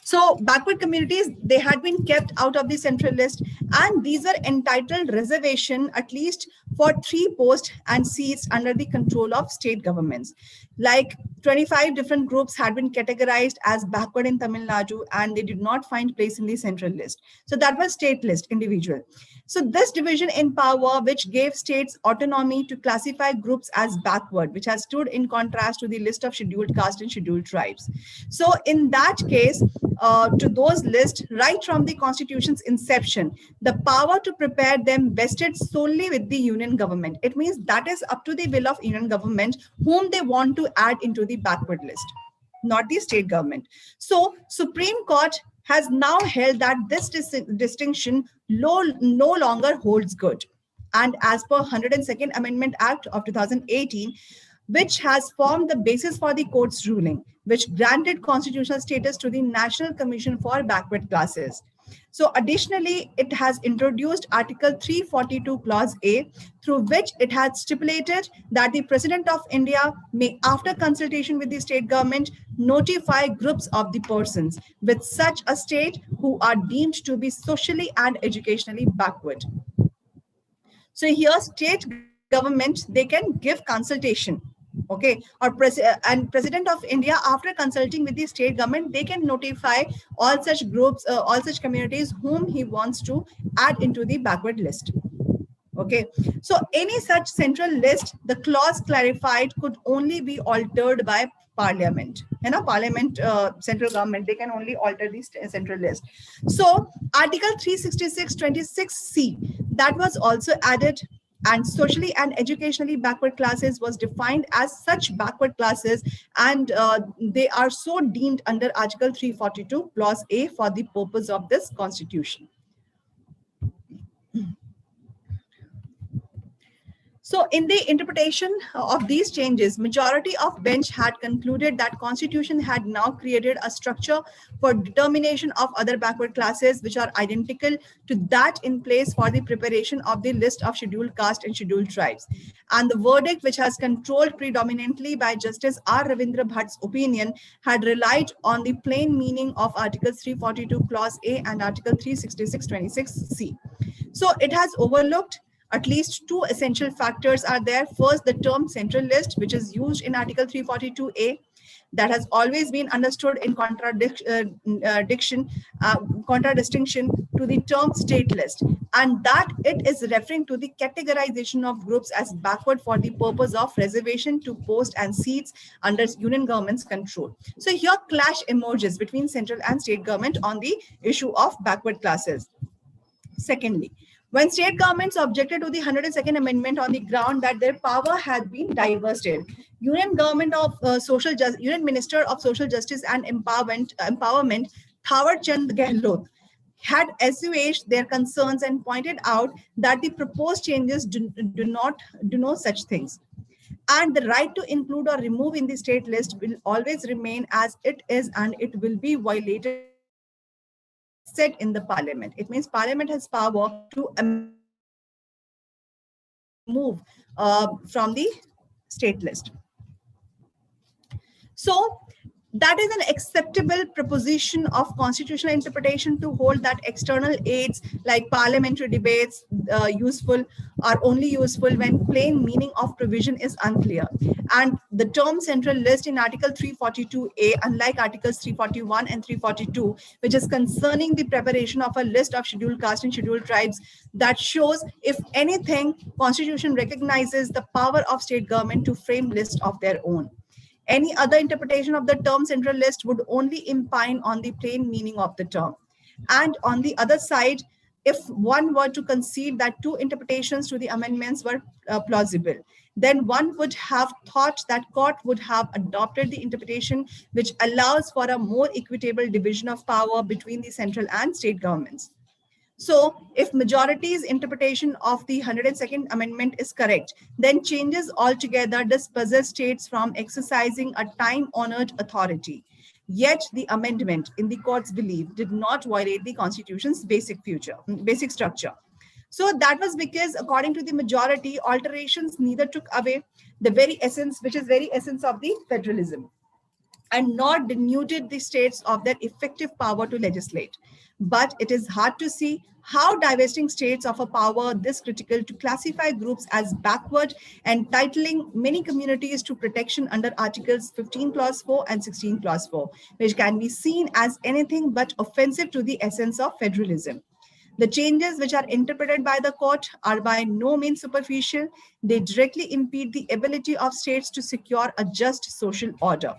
So backward communities, they had been kept out of the central list, and these were entitled reservation at least for 3 posts and seats under the control of state governments. Like 25 different groups had been categorized as backward in Tamil Nadu, and they did not find place in the central list. So that was state list, individual. So this division in power, which gave states autonomy to classify groups as backward, which has stood in contrast to the list of scheduled caste and scheduled tribes. So in that case, to those lists, right from the constitution's inception, the power to prepare them vested solely with the union government. It means that is up to the will of union government whom they want to add into the backward list, not the state government. So Supreme Court has now held that this distinction no longer holds good. And as per 102nd Amendment Act of 2018, which has formed the basis for the court's ruling, which granted constitutional status to the National Commission for Backward Classes. So additionally, it has introduced Article 342 Clause A, through which it has stipulated that the President of India may, after consultation with the state government, notify groups of the persons with such a state who are deemed to be socially and educationally backward. So here, state government, they can give consultation. Okay, or President of India, after consulting with the state government, they can notify all such groups, all such communities whom he wants to add into the backward list. Okay, so any such central list, the clause clarified, could only be altered by Parliament. Parliament, central government, they can only alter the central list. So Article 366(26)(c), that was also added, and socially and educationally backward classes was defined as such backward classes, and they are so deemed under Article 342 Clause A for the purpose of this constitution. So in the interpretation of these changes, majority of bench had concluded that constitution had now created a structure for determination of other backward classes which are identical to that in place for the preparation of the list of scheduled caste and scheduled tribes. And the verdict, which has controlled predominantly by Justice R. Ravindra Bhatt's opinion, had relied on the plain meaning of Article 342 Clause A and Article 366(26)(c). So it has overlooked at least two essential factors are there. First, the term central list, which is used in Article 342A, that has always been understood in contradistinction to the term state list, and that it is referring to the categorization of groups as backward for the purpose of reservation to post and seats under union government's control. So here clash emerges between central and state government on the issue of backward classes. Secondly, When state governments objected to the 102nd Amendment on the ground that their power had been divested, Union Minister of Social Justice and Empowerment Thawar Chand Gehlot had assuaged their concerns and pointed out that the proposed changes do not do no such things. And the right to include or remove in the state list will always remain as it is, and it will be violated unless said in the parliament. It means parliament has power to amend or remove from the state list. So that is an acceptable proposition of constitutional interpretation to hold that external aids like parliamentary debates are only useful when plain meaning of provision is unclear. And the term central list in Article 342A, unlike Articles 341 and 342, which is concerning the preparation of a list of scheduled caste and scheduled tribes, that shows, if anything, Constitution recognizes the power of state government to frame lists of their own. Any other interpretation of the term central list would only impine on the plain meaning of the term. And on the other side, if one were to concede that two interpretations to the amendments were plausible, then one would have thought that court would have adopted the interpretation which allows for a more equitable division of power between the central and state governments. So if majority's interpretation of the 102nd Amendment is correct, then changes altogether dispossess states from exercising a time-honored authority. Yet the amendment, in the court's belief, did not violate the Constitution's basic structure. So that was because, according to the majority, alterations neither took away the very essence, which is very essence of the federalism, and nor denuded the states of their effective power to legislate. But it is hard to see how divesting states of a power this critical to classify groups as backward and titling many communities to protection under Articles 15 Clause 4 and 16 Clause 4, which can be seen as anything but offensive to the essence of federalism. The changes which are interpreted by the court are by no means superficial. They directly impede the ability of states to secure a just social order.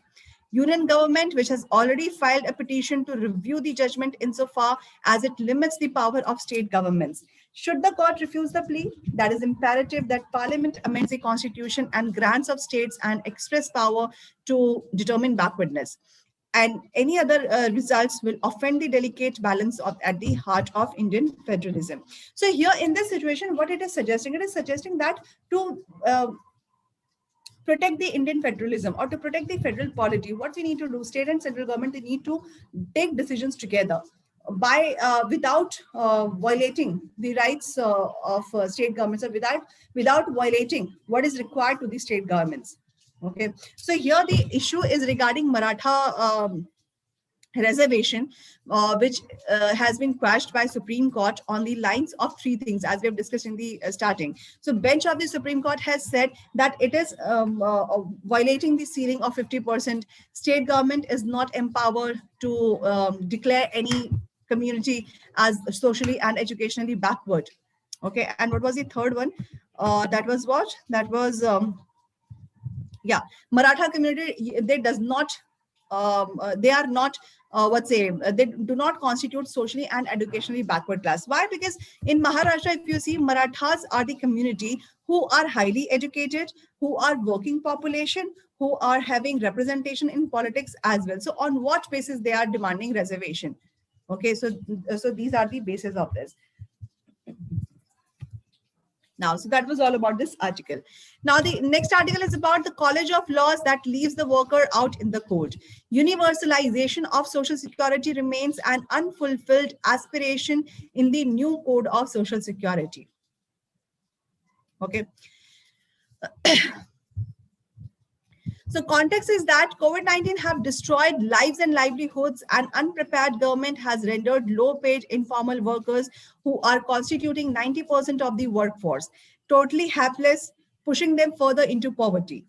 Union government, which has already filed a petition to review the judgment insofar as it limits the power of state governments. Should the court refuse the plea, that is imperative that Parliament amends the Constitution and grants of states an express power to determine backwardness. And any other results will offend the delicate balance at the heart of Indian federalism. So here in this situation, what it is suggesting that to protect the Indian federalism or to protect the federal polity, what we need to do, state and central government, they need to take decisions together by without violating the rights of state governments, or without violating what is required to the state governments. Okay, so here the issue is regarding Maratha reservation, which has been quashed by Supreme Court on the lines of three things, as we have discussed in the starting. So bench of the Supreme Court has said that it is violating the ceiling of 50%. State government is not empowered to declare any community as socially and educationally backward. Okay, and what was the third one? That was what? That was Maratha community. They does not. They are not they do not constitute socially and educationally backward class. Why? Because in Maharashtra, if you see, Marathas are the community who are highly educated, who are working population, who are having representation in politics as well. So on what basis they are demanding reservation? Okay, so these are the basis of this. Now, so that was all about this article. Now, the next article is about the College of Laws that leaves the worker out in the cold. Universalization of Social Security remains an unfulfilled aspiration in the new Code of Social Security. Okay. So context is that COVID-19 have destroyed lives and livelihoods, and unprepared government has rendered low-paid informal workers who are constituting 90% of the workforce totally helpless, pushing them further into poverty.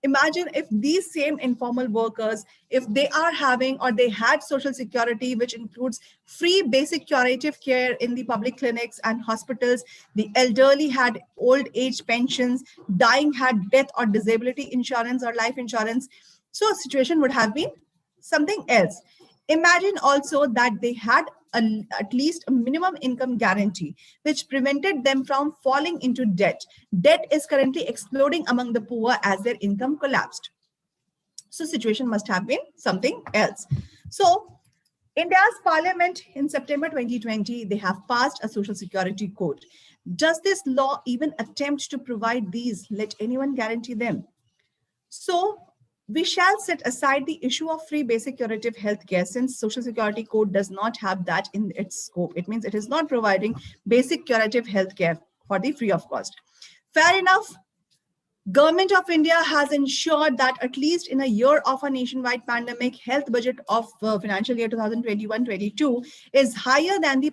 Imagine if these same informal workers, if they are having or they had social security, which includes free basic curative care in the public clinics and hospitals, the elderly had old age pensions, dying had death or disability insurance or life insurance. So a situation would have been something else. Imagine also that they had at least a minimum income guarantee, which prevented them from falling into debt. Debt is currently exploding among the poor as their income collapsed. So situation must have been something else. So India's parliament in September 2020, they have passed a social security code. Does this law even attempt to provide these? Let anyone guarantee them? So we shall set aside the issue of free basic curative health care, since social security code does not have that in its scope. It means it is not providing basic curative health care for the free of cost. Fair enough. Government of India has ensured that at least in a year of a nationwide pandemic, health budget of financial year 2021-22 is higher than the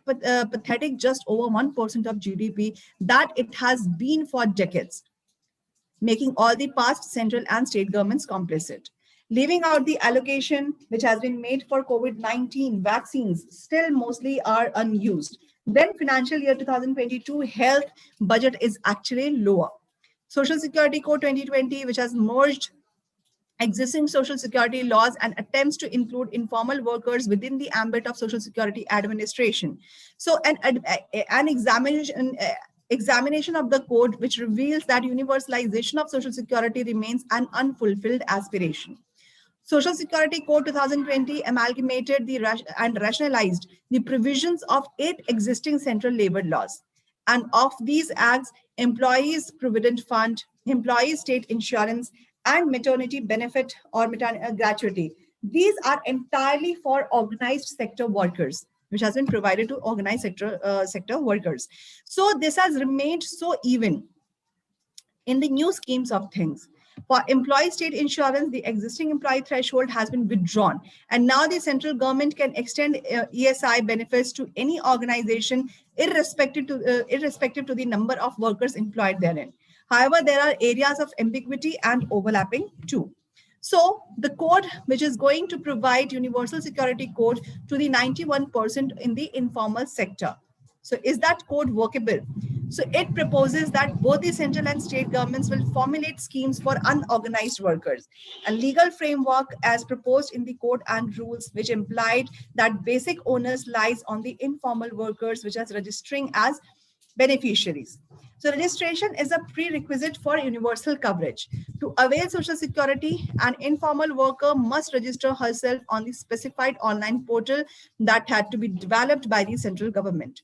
pathetic just over 1% of GDP that it has been for decades, making all the past central and state governments complicit. Leaving out the allocation which has been made for COVID-19 vaccines, still mostly are unused. Then financial year 2022 health budget is actually lower. Social Security Code 2020, which has merged existing social security laws and attempts to include informal workers within the ambit of social security administration. So an examination of the code which reveals that universalization of social security remains an unfulfilled aspiration. Social Security Code 2020 amalgamated and rationalized the provisions of 8 existing central labor laws. And of these acts, Employees Provident Fund, Employees State Insurance, and Maternity Benefit or Gratuity. These are entirely for organized sector workers, which has been provided to organized sector workers. So this has remained so even in the new schemes of things. For employee state insurance, the existing employee threshold has been withdrawn, and now the central government can extend ESI benefits to any organization irrespective to the number of workers employed therein. However, there are areas of ambiguity and overlapping too. So the code, which is going to provide universal security code to the 91% in the informal sector. So is that code workable? So it proposes that both the central and state governments will formulate schemes for unorganized workers. A legal framework as proposed in the code and rules, which implied that basic onus lies on the informal workers, which is registering as beneficiaries. So registration is a prerequisite for universal coverage. To avail Social Security, an informal worker must register herself on the specified online portal that had to be developed by the central government.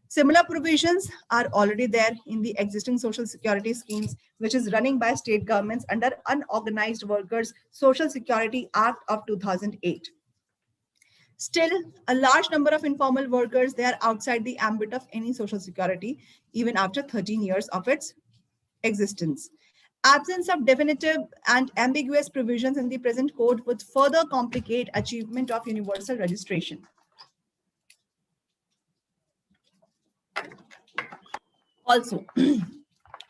Similar provisions are already there in the existing social security schemes, which is running by state governments under Unorganized Workers Social Security Act of 2008. Still, a large number of informal workers, they are outside the ambit of any social security, even after 13 years of its existence. Absence of definitive and ambiguous provisions in the present code would further complicate achievement of universal registration. Also,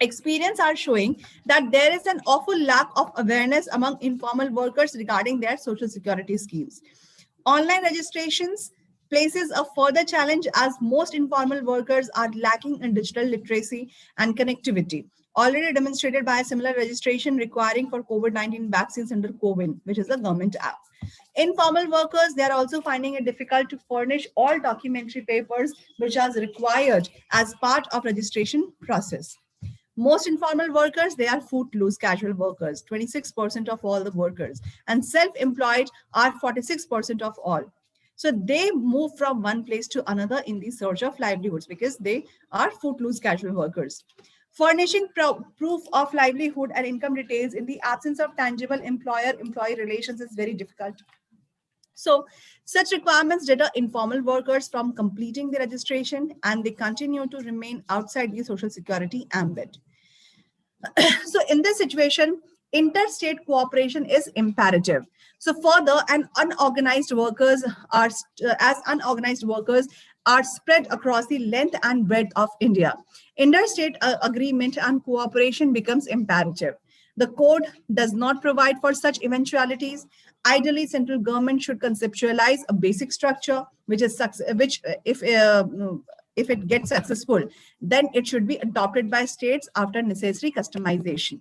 experience are showing that there is an awful lack of awareness among informal workers regarding their social security schemes. Online registrations places a further challenge as most informal workers are lacking in digital literacy and connectivity, already demonstrated by a similar registration requiring for COVID-19 vaccines under CoWIN, which is a government app. Informal workers, they are also finding it difficult to furnish all documentary papers which are required as part of registration process. Most informal workers, they are footloose casual workers, 26% of all the workers, and self-employed are 46% of all. So they move from one place to another in the search of livelihoods because they are footloose casual workers. Furnishing proof of livelihood and income details in the absence of tangible employer-employee relations is very difficult. So such requirements deter informal workers from completing the registration, and they continue to remain outside the social security ambit. So in this situation, interstate cooperation is imperative. So further, unorganized workers are spread across the length and breadth of India. Interstate agreement and cooperation becomes imperative. The code does not provide for such eventualities. Ideally, central government should conceptualize a basic structure, which if it gets successful, then it should be adopted by states after necessary customization.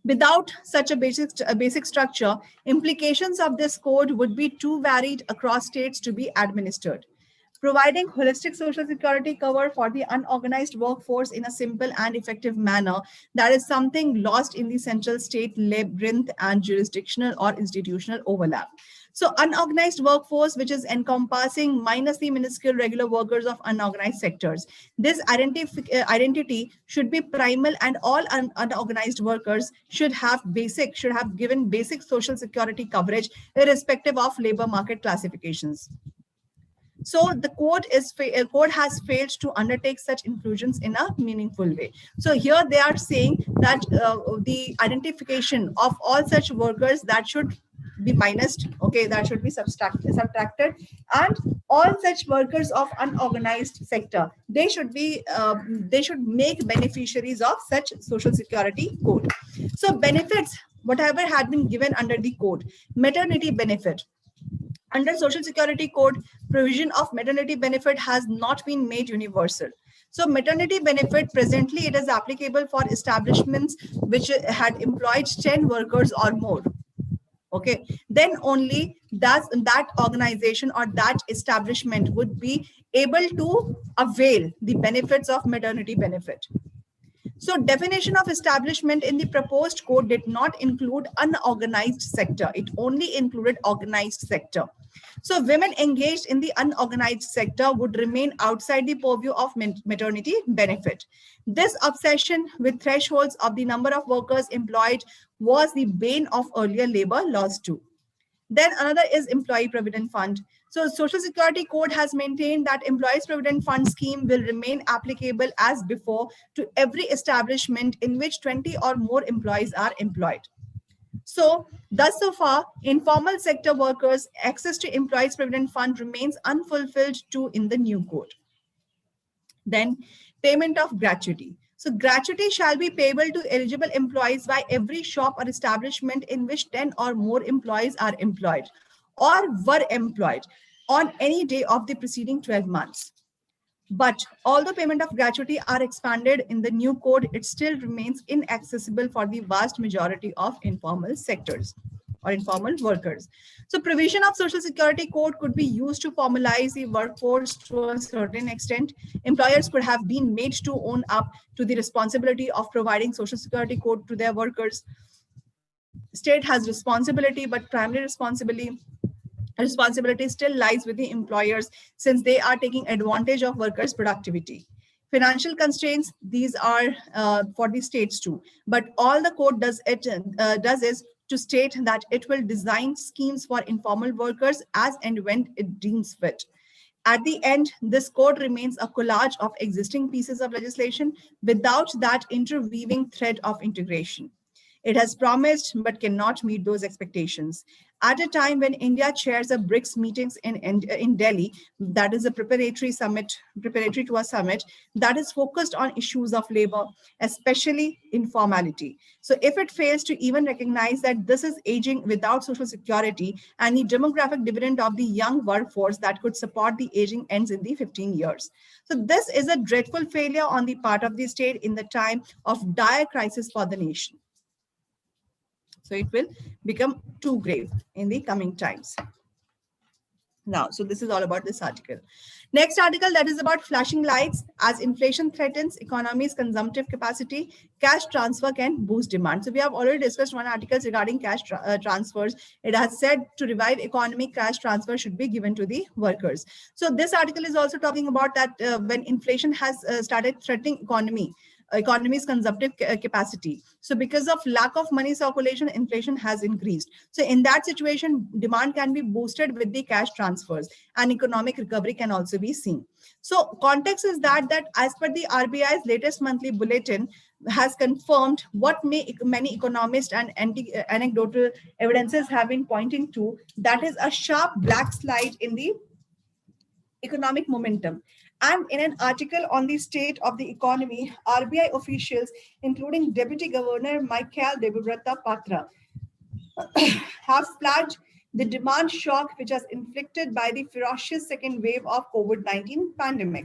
Without such a basic structure, implications of this code would be too varied across states to be administered. Providing holistic social security cover for the unorganized workforce in a simple and effective manner, that is something lost in the central state labyrinth and jurisdictional or institutional overlap. So unorganized workforce, which is encompassing minus the minuscule regular workers of unorganized sectors. This identity should be primal, and all unorganized workers should have given basic social security coverage irrespective of labor market classifications. So the code has failed to undertake such inclusions in a meaningful way. So here they are saying that the identification of all such workers, that should be minused, okay, that should be subtracted, and all such workers of unorganized sector, they should make beneficiaries of such social security code. So benefits, whatever had been given under the code: maternity benefit. Under Social Security Code, provision of maternity benefit has not been made universal. So maternity benefit, presently it is applicable for establishments which had employed 10 workers or more. Okay, then only does that organization or that establishment would be able to avail the benefits of maternity benefit. So definition of establishment in the proposed code did not include unorganized sector. It only included organized sector. So women engaged in the unorganized sector would remain outside the purview of maternity benefit. This obsession with thresholds of the number of workers employed was the bane of earlier labor laws too. Then another is Employee Provident Fund. So Social Security Code has maintained that Employees Provident Fund scheme will remain applicable as before to every establishment in which 20 or more employees are employed. So thus so far, informal sector workers' access to Employees Provident Fund remains unfulfilled too in the new code. Then payment of gratuity. So gratuity shall be payable to eligible employees by every shop or establishment in which 10 or more employees are employed or were employed on any day of the preceding 12 months. But although payment of gratuity are expanded in the new code, it still remains inaccessible for the vast majority of informal sectors or informal workers. So provision of Social Security Code could be used to formalize the workforce to a certain extent. Employers could have been made to own up to the responsibility of providing Social Security Code to their workers. State has responsibility, but primary responsibility still lies with the employers, since they are taking advantage of workers' productivity. Financial constraints, these are for the states too, but all the code does is to state that it will design schemes for informal workers as and when it deems fit. At the end, this code remains a collage of existing pieces of legislation without that interweaving thread of integration. It has promised but cannot meet those expectations. At a time when India chairs a BRICS meetings in Delhi, that is a preparatory to a summit that is focused on issues of labor, especially informality. So if it fails to even recognize that this is aging without social security and the demographic dividend of the young workforce that could support the aging ends in the 15 years. So this is a dreadful failure on the part of the state in the time of dire crisis for the nation. So it will become too grave in the coming times. Now, so this is all about this article. Next article, that is about flashing lights. As inflation threatens economy's consumptive capacity, cash transfer can boost demand. So we have already discussed one article regarding cash transfers. It has said to revive economy, cash transfer should be given to the workers. So this article is also talking about that when inflation has started threatening economy's consumptive capacity. So because of lack of money circulation, inflation has increased. So in that situation, demand can be boosted with the cash transfers and economic recovery can also be seen. So context is that as per the RBI's latest monthly bulletin has confirmed what many economists and anecdotal evidences have been pointing to, that is a sharp black slide in the economic momentum. And in an article on the state of the economy, RBI officials, including Deputy Governor Michael Debabrata Patra, have flagged the demand shock which has inflicted by the ferocious second wave of COVID-19 pandemic.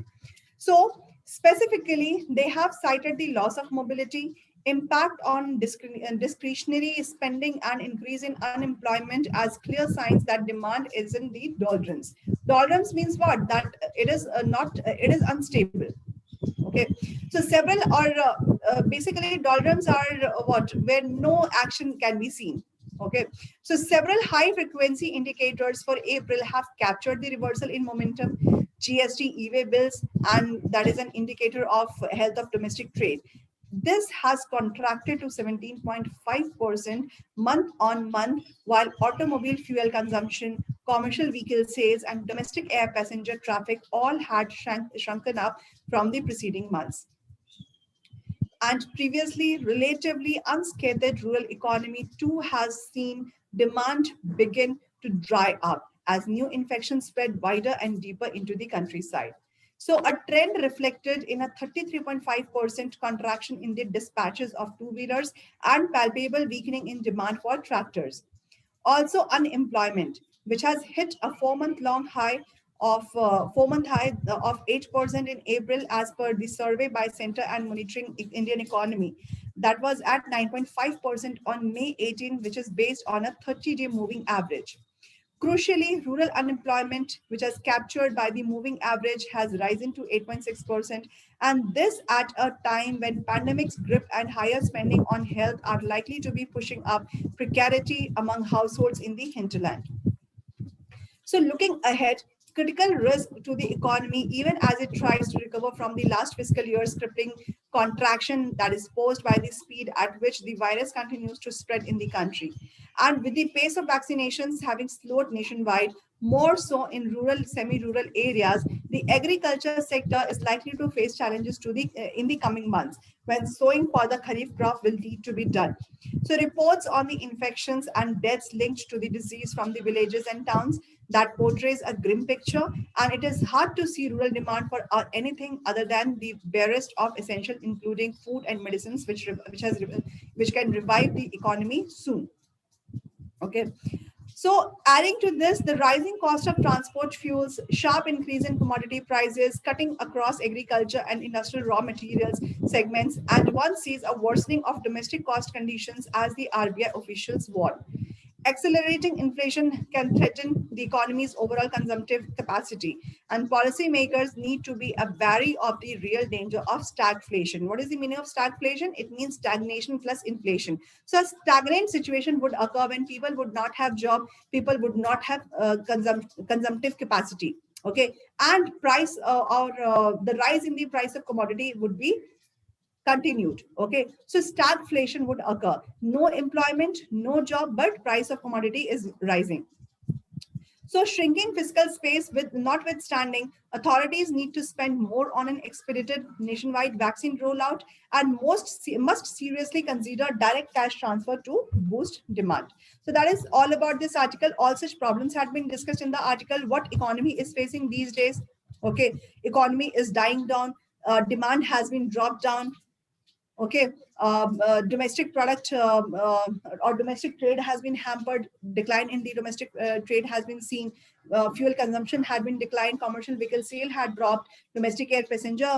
So specifically, they have cited the loss of mobility, impact on discretionary spending and increase in unemployment as clear signs that demand is in the doldrums. Doldrums means what? That it is it is unstable. Okay, so several are basically doldrums are what, where no action can be seen. Okay, so several high frequency indicators for April have captured the reversal in momentum. GST, e-way bills, and that is an indicator of health of domestic trade. This has contracted to 17.5% month on month, while automobile fuel consumption, commercial vehicle sales, and domestic air passenger traffic all had shrunken up from the preceding months. And previously relatively unscathed rural economy too has seen demand begin to dry up as new infections spread wider and deeper into the countryside. So a trend reflected in a 33.5% contraction in the dispatches of two-wheelers and palpable weakening in demand for tractors. Also, unemployment, which has hit a 4-month high of 8% in April, as per the survey by Center and Monitoring Indian Economy. That was at 9.5% on May 18, which is based on a 30-day moving average. Crucially, rural unemployment, which is captured by the moving average, has risen to 8.6%, and this at a time when pandemic's grip and higher spending on health are likely to be pushing up precarity among households in the hinterland. So looking ahead, critical risk to the economy, even as it tries to recover from the last fiscal year's crippling contraction that is posed by the speed at which the virus continues to spread in the country. And with the pace of vaccinations having slowed nationwide, more so in rural, semi-rural areas, the agriculture sector is likely to face challenges in the coming months when sowing for the Kharif crop will need to be done. So reports on the infections and deaths linked to the disease from the villages and towns that portrays a grim picture, and it is hard to see rural demand for anything other than the barest of essentials, including food and medicines, which can revive the economy soon. Okay. So adding to this, the rising cost of transport fuels, sharp increase in commodity prices, cutting across agriculture and industrial raw materials segments, and one sees a worsening of domestic cost conditions as the RBI officials warn. Accelerating inflation can threaten the economy's overall consumptive capacity, and policymakers need to be wary of the real danger of stagflation. What is the meaning of stagflation? It means stagnation plus inflation. So a stagnant situation would occur when people would not have job, people would not have consumptive capacity. Okay, and the rise in the price of commodity would be continued. Okay, so stagflation would occur. No employment, no job, but price of commodity is rising. So shrinking fiscal space with notwithstanding, authorities need to spend more on an expedited nationwide vaccine rollout and must seriously consider direct cash transfer to boost demand. So that is all about this article. All such problems had been discussed in the article. What economy is facing these days? Okay, economy is dying down. Demand has been dropped down. Okay, domestic product or domestic trade has been hampered. Decline in the domestic trade has been seen. Fuel consumption had been declined. Commercial vehicle sale had dropped. Domestic air passenger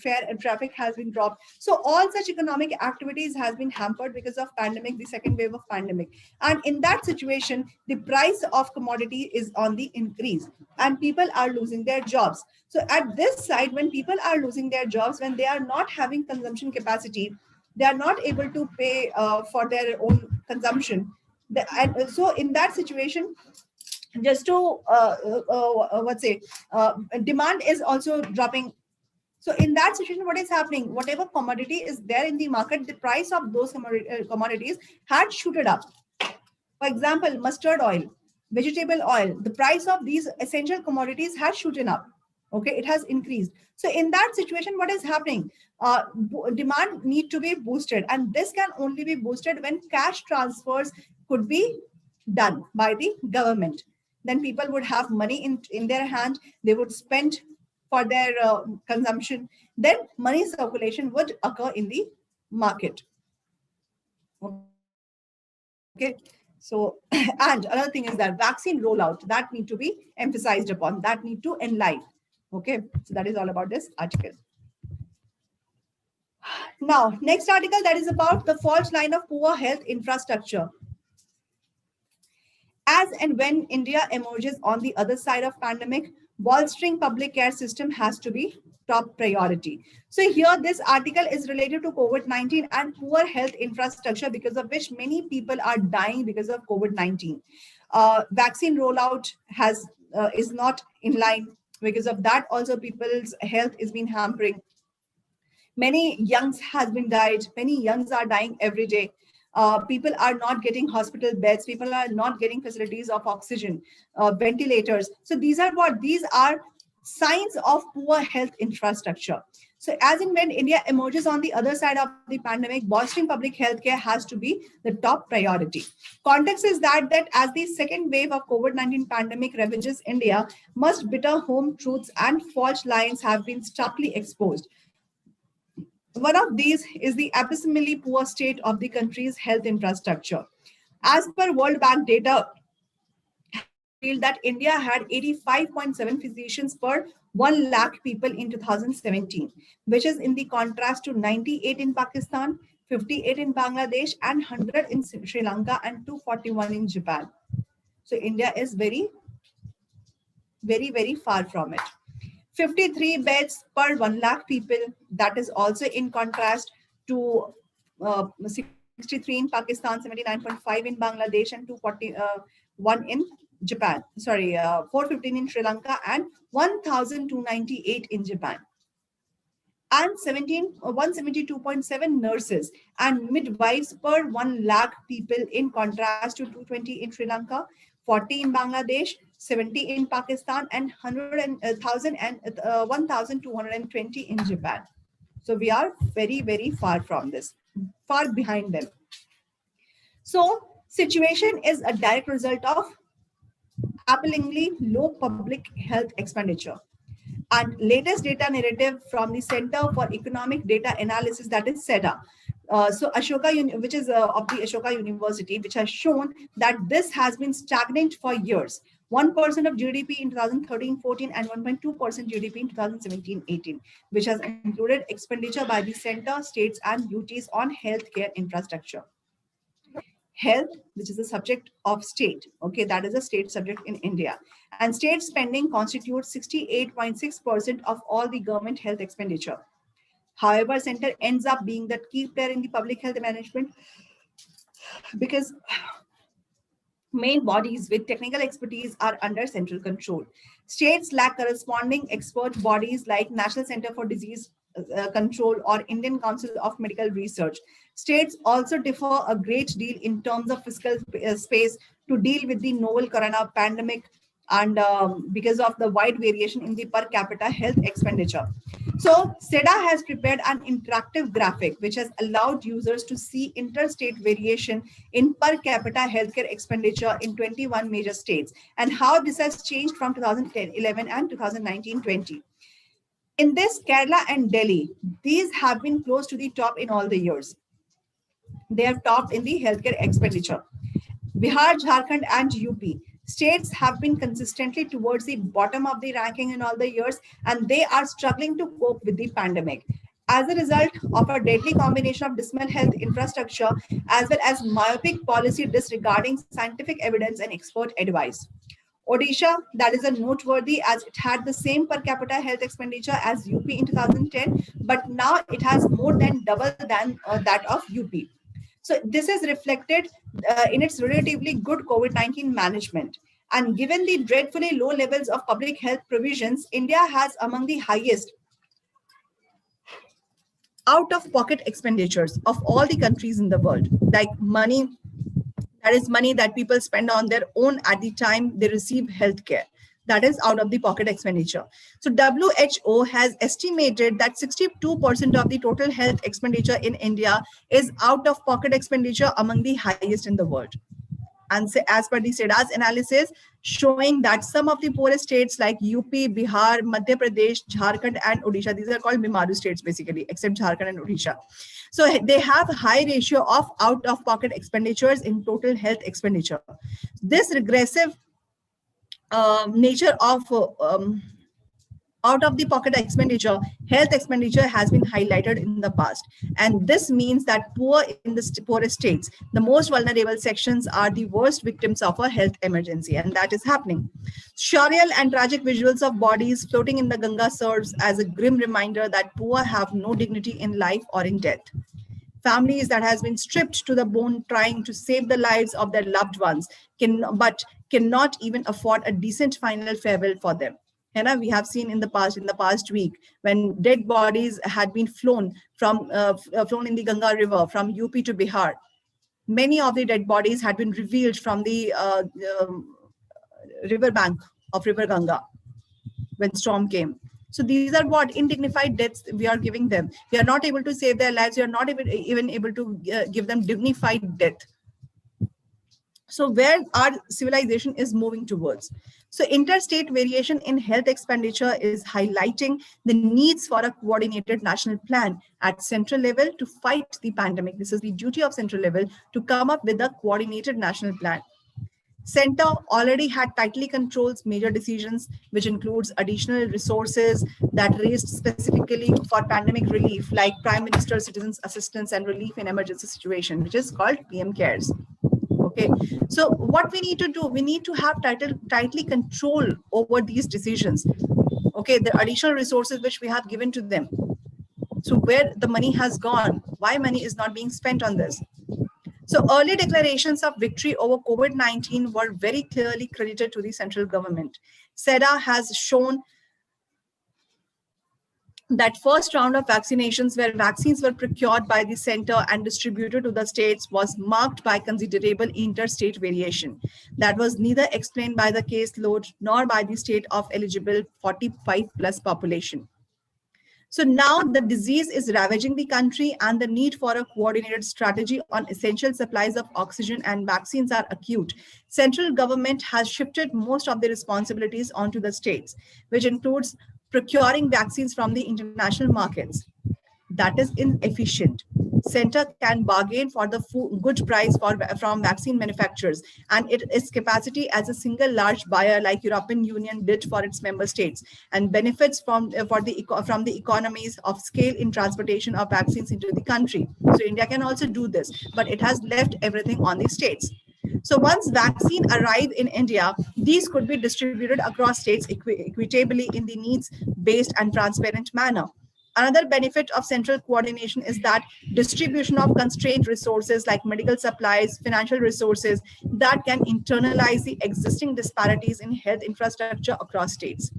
fare and traffic has been dropped. So all such economic activities has been hampered because of pandemic, the second wave of pandemic. And in that situation, the price of commodity is on the increase, and people are losing their jobs. So at this side, when people are losing their jobs, when they are not having consumption capacity, they are not able to pay for their own consumption. And so in that situation, just to demand is also dropping. So in that situation, what is happening? Whatever commodity is there in the market, the price of those commodities had shooted up. For example, mustard oil, vegetable oil, the price of these essential commodities has shooten up. Okay, it has increased. So in that situation, what is happening? Demand need to be boosted, and this can only be boosted when cash transfers could be done by the government. Then people would have money in their hand. They would spend for their consumption. Then money circulation would occur in the market. Okay, so and another thing is that vaccine rollout that need to be emphasized upon, that need to enliven. Okay, so that is all about this article. Now, next article that is about the fault line of poor health infrastructure. As and when India emerges on the other side of pandemic, bolstering public care system has to be top priority. So here this article is related to COVID-19 and poor health infrastructure, because of which many people are dying because of COVID-19. Vaccine rollout is not in line. Because of that, also people's health is being hampering. Many youngs has been died. Many youngs are dying every day. People are not getting hospital beds. People are not getting facilities of oxygen, ventilators. So these are signs of poor health infrastructure. So as and when India emerges on the other side of the pandemic, bolstering public healthcare has to be the top priority. Context is that as the second wave of COVID-19 pandemic ravages India, much bitter home truths and fault lines have been starkly exposed. One of these is the abysmally poor state of the country's health infrastructure. As per World Bank data, has revealed that India had 85.7 physicians per 1 lakh people in 2017, which is in the contrast to 98 in Pakistan, 58 in Bangladesh, and 100 in Sri Lanka, and 241 in Japan. So India is very, very far from it. 53 beds per 1 lakh people. That is also in contrast to 63 in Pakistan, 79.5 in Bangladesh, and 241 in Japan. Sorry, 415 in Sri Lanka, and 1,298 in Japan. And 172.7 nurses and midwives per 1 lakh people, in contrast to 220 in Sri Lanka, 40 in Bangladesh, 70 in Pakistan, and 1,220 in Japan. So we are very far from this, far behind them. So situation is a direct result of appallingly low public health expenditure. And latest data narrative from the Center for Economic Data Analysis, that is SEDA. So Ashoka, which is of the Ashoka University, which has shown that this has been stagnant for years. 1% of GDP in 2013-14 and 1.2% GDP in 2017-18, which has included expenditure by the center, states, and UTs on healthcare infrastructure. Health, which is a subject of state, okay, that is a state subject in India, and state spending constitutes 68.6% of all the government health expenditure. However, center ends up being the key player in the public health management, because main bodies with technical expertise are under central control. States lack corresponding expert bodies like National Center for Disease Control or Indian Council of Medical Research. States also differ a great deal in terms of fiscal space to deal with the novel corona pandemic, and because of the wide variation in the per capita health expenditure. So SEDA has prepared an interactive graphic which has allowed users to see interstate variation in per capita healthcare expenditure in 21 major states, and how this has changed from 2010-11 and 2019-20. In this, Kerala and Delhi, these have been close to the top in all the years. They have topped in the healthcare expenditure. Bihar, Jharkhand, and UP states have been consistently towards the bottom of the ranking in all the years, and they are struggling to cope with the pandemic. As a result of a deadly combination of dismal health infrastructure as well as myopic policy disregarding scientific evidence and expert advice. Odisha, that is a noteworthy as it had the same per capita health expenditure as UP in 2010, but now it has more than double than that of UP. So this is reflected in its relatively good COVID-19 management. And given the dreadfully low levels of public health provisions, India has among the highest out-of-pocket expenditures of all the countries in the world, like money. That is money that people spend on their own at the time they receive healthcare. That is out of the pocket expenditure. So WHO has estimated that 62% of the total health expenditure in India is out of pocket expenditure, among the highest in the world. And as per the SEDA's analysis, showing that some of the poorest states like UP, Bihar, Madhya Pradesh, Jharkhand, and Odisha, these are called Bimaru states basically, except Jharkhand and Odisha. So they have a high ratio of out-of-pocket expenditures in total health expenditure. This regressive nature of out of the pocket expenditure, health expenditure has been highlighted in the past. And this means that poor in the poorest states, the most vulnerable sections are the worst victims of a health emergency. And that is happening. Surreal and tragic visuals of bodies floating in the Ganga serves as a grim reminder that poor have no dignity in life or in death. Families that has been stripped to the bone trying to save the lives of their loved ones but cannot even afford a decent final farewell for them. And we have seen in the past week, when dead bodies had been flown flown in the Ganga River from UP to Bihar. Many of the dead bodies had been revealed from the river bank of River Ganga when storm came. So these are what indignified deaths we are giving them. We are not able to save their lives. We are not even able to give them dignified death. So where our civilization is moving towards. So interstate variation in health expenditure is highlighting the needs for a coordinated national plan at central level to fight the pandemic. This is the duty of central level, to come up with a coordinated national plan. Center already had tightly controls major decisions, which includes additional resources that raised specifically for pandemic relief, like Prime Minister Citizens Assistance and Relief in Emergency Situation, which is called PM CARES. Okay, so what we need to do, we need to have tightly control over these decisions. Okay, the additional resources which we have given to them. So where the money has gone, why money is not being spent on this? So early declarations of victory over COVID-19 were very clearly credited to the central government. SEDA has shown that first round of vaccinations, where vaccines were procured by the center and distributed to the states, was marked by considerable interstate variation. That was neither explained by the caseload nor by the state of eligible 45 plus population. So now the disease is ravaging the country and the need for a coordinated strategy on essential supplies of oxygen and vaccines are acute. Central government has shifted most of the responsibilities onto the states, which includes procuring vaccines from the international markets. That is inefficient. Center can bargain for the good price from vaccine manufacturers, and its capacity as a single large buyer, like European Union did for its member states, and benefits from the economies of scale in transportation of vaccines into the country. So India can also do this, but it has left everything on the states. So once vaccine arrive in India, these could be distributed across states equitably in the needs-based and transparent manner. Another benefit of central coordination is that distribution of constrained resources like medical supplies, financial resources, that can internalize the existing disparities in health infrastructure across states.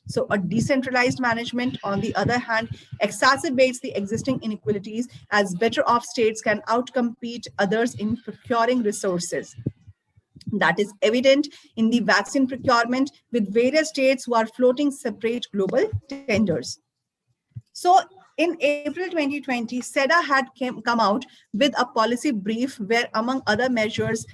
So a decentralized management, on the other hand, exacerbates the existing inequalities, as better off states can outcompete others in procuring resources. That is evident in the vaccine procurement, with various states who are floating separate global tenders. So in April 2020, SEDA had come out with a policy brief where, among other measures,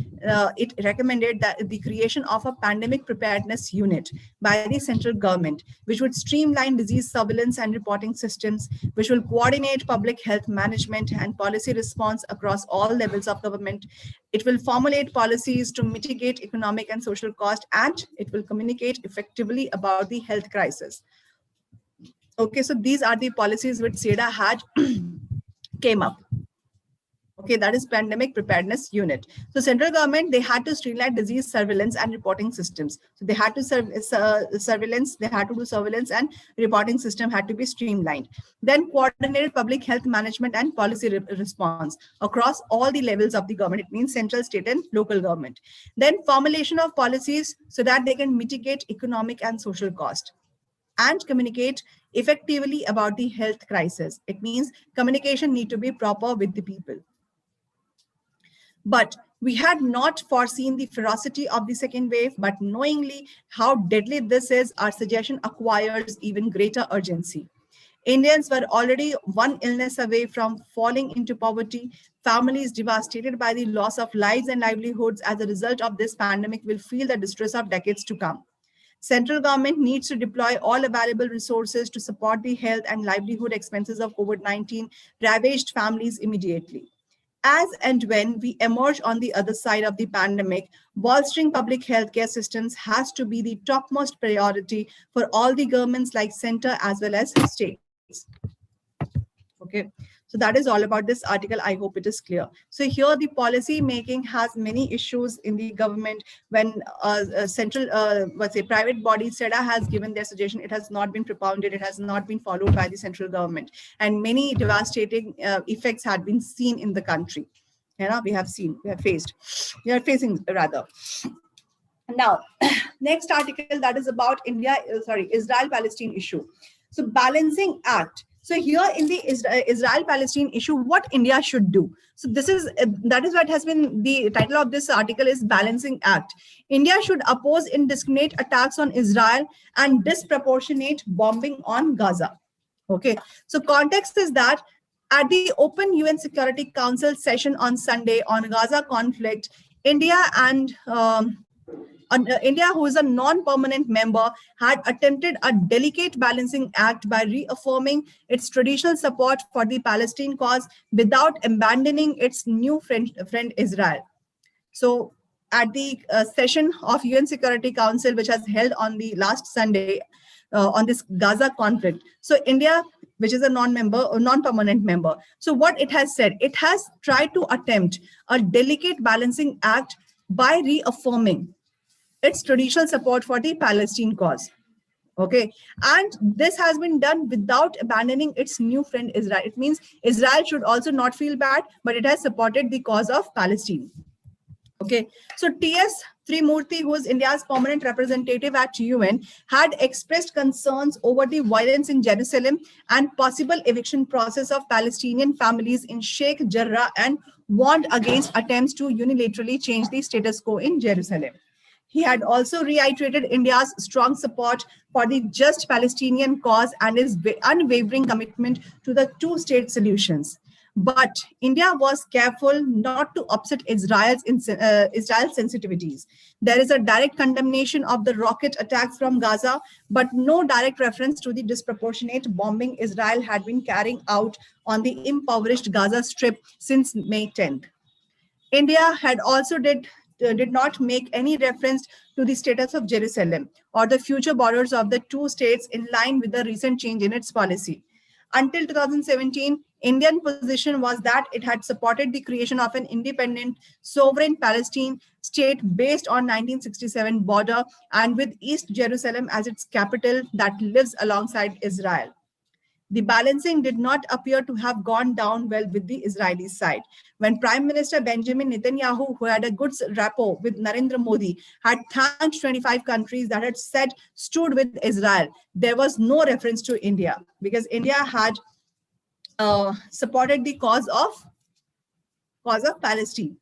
it recommended that the creation of a pandemic preparedness unit by the central government, which would streamline disease surveillance and reporting systems, which will coordinate public health management and policy response across all levels of government. It will formulate policies to mitigate economic and social cost, and it will communicate effectively about the health crisis. Okay, so these are the policies which SEDA had came up. Okay, that is pandemic preparedness unit. So central government, they had to streamline disease surveillance and reporting systems. So they had to surveillance, they had to do surveillance, and reporting system had to be streamlined. Then coordinated public health management and policy response across all the levels of the government. It means central, state, and local government. Then formulation of policies so that they can mitigate economic and social cost, and communicate effectively about the health crisis. It means communication need to be proper with the people. But we had not foreseen the ferocity of the second wave, but knowingly how deadly this is, our suggestion acquires even greater urgency. Indians were already one illness away from falling into poverty. Families devastated by the loss of lives and livelihoods as a result of this pandemic will feel the distress of decades to come. Central government needs to deploy all available resources to support the health and livelihood expenses of COVID-19 ravaged families immediately. as and when we emerge on the other side of the pandemic, bolstering public healthcare systems has to be the topmost priority for all the governments like center as well as states. Okay, so that is all about this article. I hope it is clear. So here the policy making has many issues in the government. When central, let's say private body SEDA has given their suggestion, it has not been propounded, it has not been followed by the central government, and many devastating effects had been seen in the country. You know, we have facing rather. Now, next article, that is about Israel-Palestine issue. So balancing act. So here in the Israel-Palestine issue, what India should do. So that is what has been the title of this article is balancing act. India should oppose indiscriminate attacks on Israel and disproportionate bombing on Gaza. Okay, so context is that at the open UN Security Council session on Sunday on Gaza conflict, India, who is a non-permanent member, had attempted a delicate balancing act by reaffirming its traditional support for the Palestine cause without abandoning its new friend Israel. So at the session of UN Security Council, which has held on the last Sunday on this Gaza conflict. So India, which is a non-permanent member. So what it has said, it has tried to attempt a delicate balancing act by reaffirming its traditional support for the Palestine cause. Okay, and this has been done without abandoning its new friend Israel. It means Israel should also not feel bad, but it has supported the cause of Palestine. Okay, so T.S. Trimurthy, who is India's permanent representative at UN, had expressed concerns over the violence in Jerusalem and possible eviction process of Palestinian families in Sheikh Jarrah and warned against attempts to unilaterally change the status quo in Jerusalem. He had also reiterated India's strong support for the just Palestinian cause and his unwavering commitment to the two-state solutions. But India was careful not to upset Israel's sensitivities. There is a direct condemnation of the rocket attacks from Gaza, but no direct reference to the disproportionate bombing Israel had been carrying out on the impoverished Gaza Strip since May 10th. India had also did not make any reference to the status of Jerusalem or the future borders of the two states in line with the recent change in its policy. Until 2017, Indian position was that it had supported the creation of an independent, sovereign Palestine state based on 1967 border and with East Jerusalem as its capital that lives alongside Israel. The balancing did not appear to have gone down well with the Israeli side. When Prime Minister Benjamin Netanyahu, who had a good rapport with Narendra Modi, had thanked 25 countries that had stood with Israel, there was no reference to India because India had supported the cause of Palestine.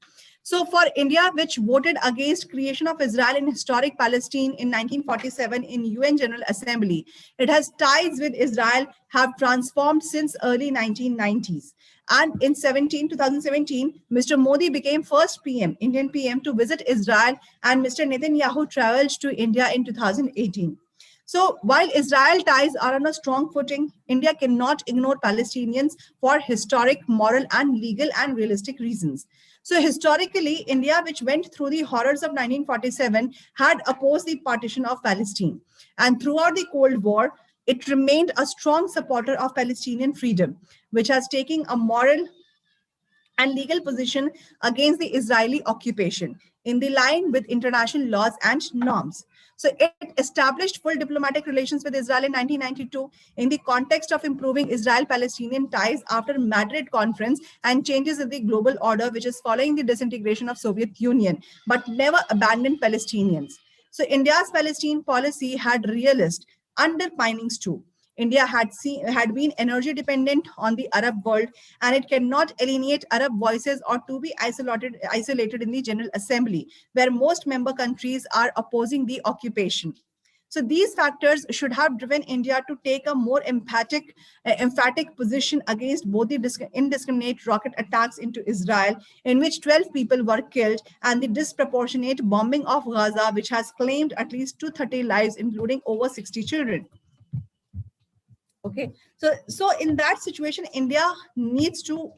So for India, which voted against creation of Israel in historic Palestine in 1947 in UN General Assembly, it has ties with Israel have transformed since early 1990s. And in 2017, Mr. Modi became first PM, Indian PM, to visit Israel, and Mr. Netanyahu traveled to India in 2018. So while Israel ties are on a strong footing, India cannot ignore Palestinians for historic, moral, and legal and realistic reasons. So historically, India, which went through the horrors of 1947, had opposed the partition of Palestine. And throughout the Cold War, it remained a strong supporter of Palestinian freedom, which has taken a moral and legal position against the Israeli occupation in the line with international laws and norms. So it established full diplomatic relations with Israel in 1992 in the context of improving Israel-Palestinian ties after Madrid conference and changes in the global order, which is following the disintegration of Soviet Union, but never abandoned Palestinians. So India's Palestine policy had realist underpinnings too. India had been energy dependent on the Arab world, and it cannot alienate Arab voices or to be isolated in the General Assembly, where most member countries are opposing the occupation. So these factors should have driven India to take a more emphatic position against both the indiscriminate rocket attacks into Israel, in which 12 people were killed, and the disproportionate bombing of Gaza, which has claimed at least 230 lives, including over 60 children. Okay, so in that situation, India needs to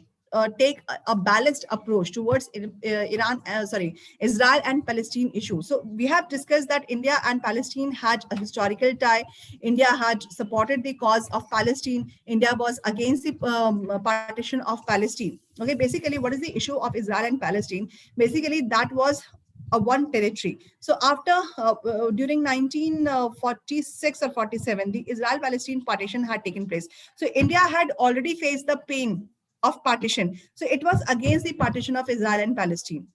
take a balanced approach towards Israel and Palestine issue. So we have discussed that India and Palestine had a historical tie. India had supported the cause of Palestine. India was against the partition of Palestine. Okay, basically, what is the issue of Israel and Palestine? Basically, that was a one territory. So after during 1946 or 47, the Israel-Palestine partition had taken place. So India had already faced the pain of partition. So it was against the partition of Israel and Palestine.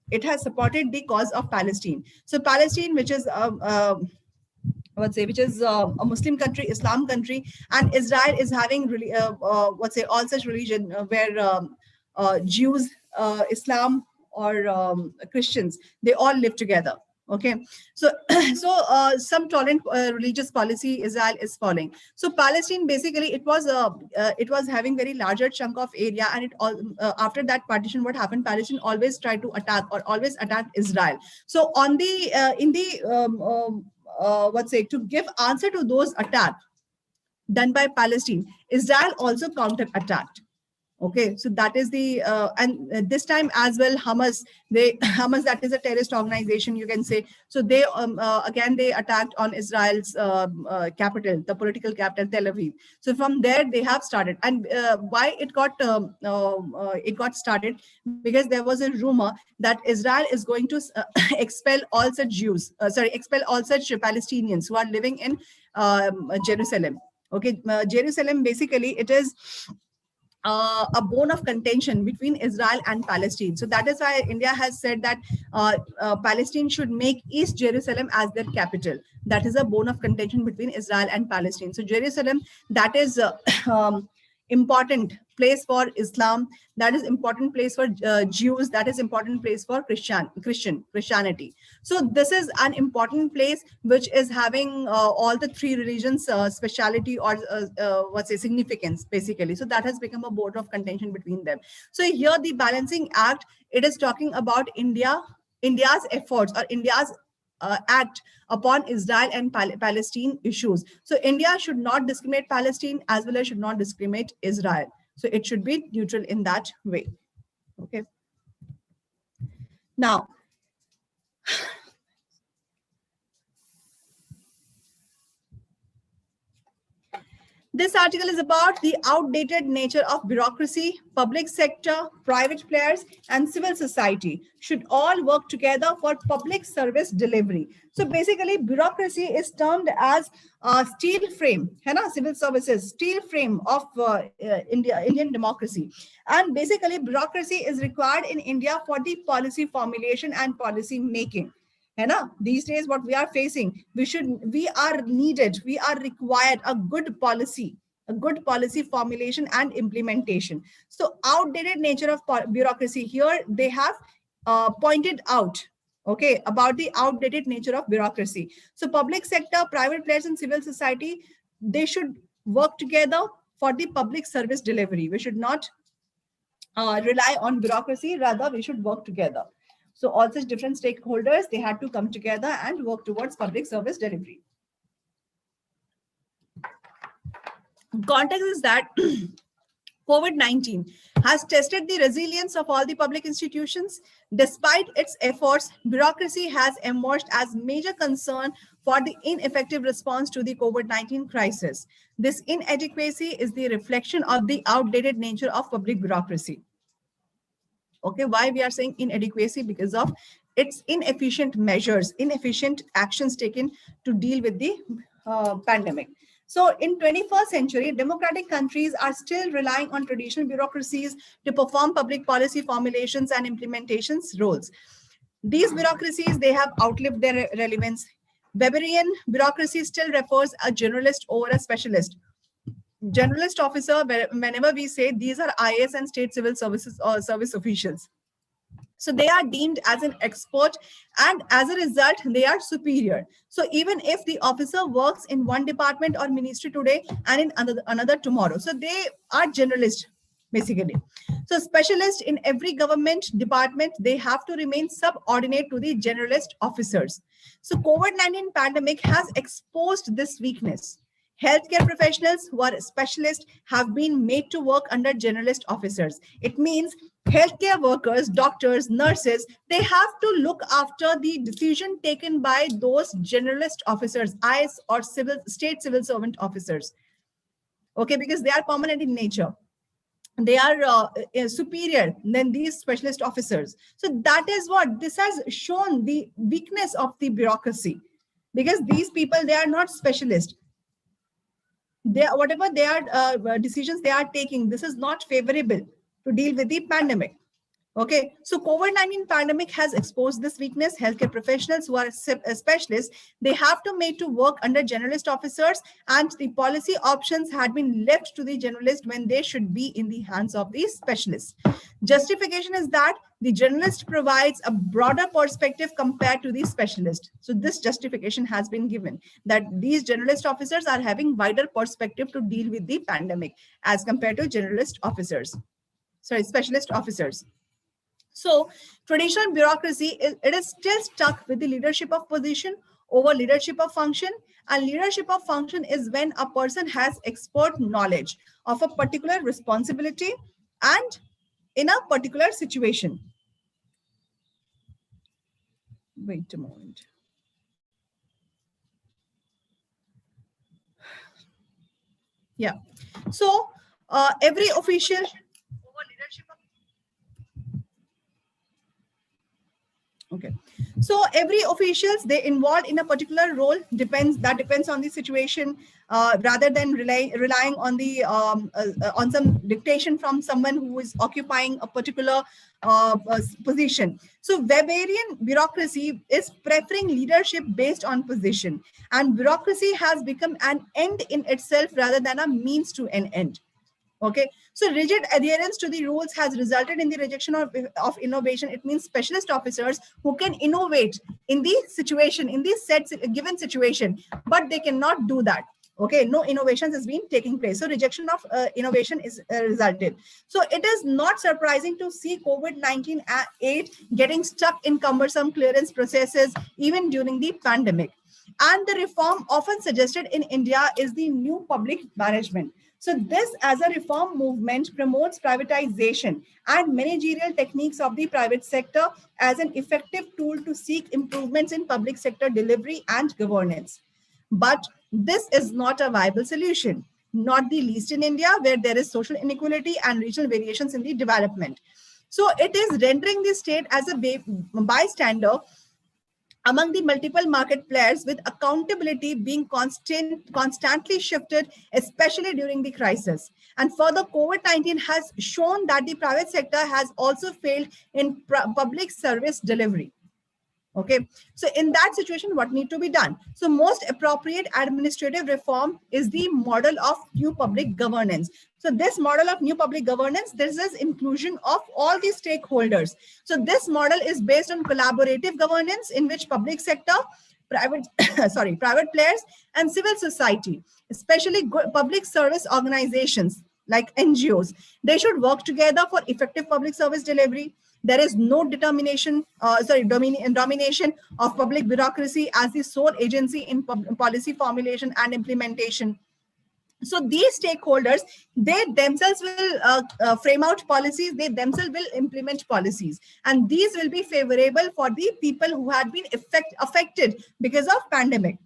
It has supported the cause of Palestine. So Palestine, which is a Muslim country, Islam country, and Israel is having really all such religion where Jews, Islam, or Christians, they all live together. Okay, so some tolerant religious policy Israel is following. So Palestine, basically, it was having very larger chunk of area, and it all after that partition, what happened? Palestine always tried to attack or always attacked Israel. So on the in the to give answer to those attacks done by Palestine, Israel also counter-attacked. Okay, so that is the and this time as well, Hamas, Hamas, that is a terrorist organization, you can say. So they again they attacked on Israel's capital, the political capital, Tel Aviv. So from there they have started, and why it got started, because there was a rumor that Israel is going to expel all such Jews, expel all such Palestinians who are living in Jerusalem. Okay, Jerusalem, basically, it is a bone of contention between Israel and Palestine. So that is why India has said that Palestine should make East Jerusalem as their capital. That is a bone of contention between Israel and Palestine. So Jerusalem, that is important place for Islam, that is important place for Jews, that is important place for Christianity. So this is an important place which is having all the three religions speciality or significance, basically. So that has become a bone of contention between them. So here the balancing act, it is talking about India's efforts or India's act upon Israel and Palestine issues. So India should not discriminate Palestine as well as should not discriminate Israel. So it should be neutral in that way. Okay. Now, this article is about the outdated nature of bureaucracy. Public sector, private players, and civil society should all work together for public service delivery. So basically, bureaucracy is termed as a steel frame, civil services, steel frame of Indian democracy. And basically, bureaucracy is required in India for the policy formulation and policy making. These days what we are facing, we are required a good policy formulation and implementation. So outdated nature of bureaucracy, here they have pointed out, okay, about the outdated nature of bureaucracy. So public sector, private players, and civil society, they should work together for the public service delivery. We should not rely on bureaucracy, rather we should work together. So all such different stakeholders, they had to come together and work towards public service delivery. Context is that COVID-19 has tested the resilience of all the public institutions. Despite its efforts, bureaucracy has emerged as major concern for the ineffective response to the COVID-19 crisis. This inadequacy is the reflection of the outdated nature of public bureaucracy. Okay, why we are saying inadequacy? Because of its inefficient measures, inefficient actions taken to deal with the pandemic. So in 21st century, democratic countries are still relying on traditional bureaucracies to perform public policy formulations and implementations roles. These bureaucracies, they have outlived their relevance. Weberian bureaucracy still refers a generalist over a specialist. Generalist officer, whenever we say these are IAS and state civil services or service officials. So they are deemed as an expert, and as a result, they are superior. So even if the officer works in one department or ministry today and in another tomorrow, so they are generalist, basically. So specialists in every government department, they have to remain subordinate to the generalist officers. So COVID-19 pandemic has exposed this weakness. Healthcare professionals who are specialists have been made to work under generalist officers. It means healthcare workers, doctors, nurses, they have to look after the decision taken by those generalist officers, IAS or state civil servant officers. Okay, because they are permanent in nature. They are superior than these specialist officers. So that is what this has shown, the weakness of the bureaucracy, because these people, they are not specialists. They, whatever they are decisions they are taking, this is not favorable to deal with the pandemic. Okay, so COVID-19 pandemic has exposed this weakness. Healthcare professionals who are specialists, they have to made to work under generalist officers, and the policy options had been left to the generalist when they should be in the hands of the specialists. Justification is that the generalist provides a broader perspective compared to the specialist. So this justification has been given that these generalist officers are having wider perspective to deal with the pandemic as compared to generalist officers, sorry, specialist officers. So traditional bureaucracy, it is still stuck with the leadership of position over leadership of function. And leadership of function is when a person has expert knowledge of a particular responsibility and in a particular situation. Wait a moment. Yeah. So every official over leadership of, okay, so every officials, they involved in a particular role depends on the situation, rather than relying on the on some dictation from someone who is occupying a particular position. So Weberian bureaucracy is preferring leadership based on position, and bureaucracy has become an end in itself rather than a means to an end. Okay, so rigid adherence to the rules has resulted in the rejection of innovation. It means specialist officers who can innovate in the situation, in this given situation, but they cannot do that. Okay, no innovations has been taking place. So rejection of innovation is resulted. So it is not surprising to see COVID-19 aid getting stuck in cumbersome clearance processes even during the pandemic. And the reform often suggested in India is the new public management. So this as a reform movement promotes privatization and managerial techniques of the private sector as an effective tool to seek improvements in public sector delivery and governance. But this is not a viable solution, not the least in India, where there is social inequality and regional variations in the development. So it is rendering the state as a bystander among the multiple market players, with accountability being constantly shifted, especially during the crisis. And further, COVID-19 has shown that the private sector has also failed in public service delivery. Okay, so in that situation, what need to be done? So most appropriate administrative reform is the model of new public governance. So this model of new public governance, this is inclusion of all the stakeholders. So this model is based on collaborative governance in which public sector, private private players and civil society, especially public service organizations like NGOs, they should work together for effective public service delivery. There is no domination of public bureaucracy as the sole agency in policy formulation and implementation. So these stakeholders, they themselves will frame out policies, they themselves will implement policies, and these will be favorable for the people who had been affected because of pandemic.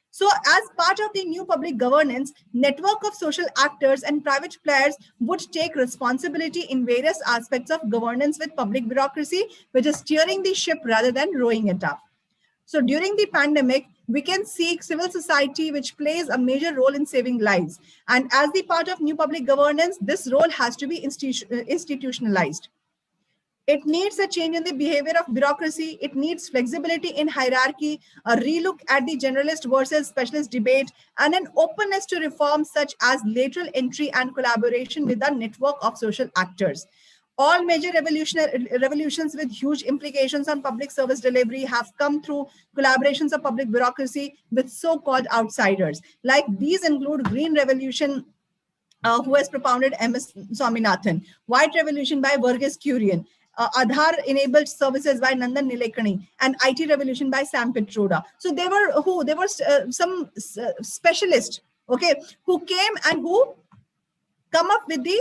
So as part of the new public governance, network of social actors and private players would take responsibility in various aspects of governance with public bureaucracy, which is steering the ship rather than rowing it up. So during the pandemic, we can see civil society, which plays a major role in saving lives. And as the part of new public governance, this role has to be institutionalized. It needs a change in the behavior of bureaucracy. It needs flexibility in hierarchy, a relook at the generalist versus specialist debate, and an openness to reforms such as lateral entry and collaboration with a network of social actors. All major revolutions with huge implications on public service delivery have come through collaborations of public bureaucracy with so-called outsiders. Like these include Green Revolution, who has propounded M.S. Swaminathan, White Revolution by Verghese Kurian, Aadhaar-enabled services by Nandan Nilekani, and IT revolution by Sam Pitroda. So they were who? They were some specialists okay, who came and who come up with the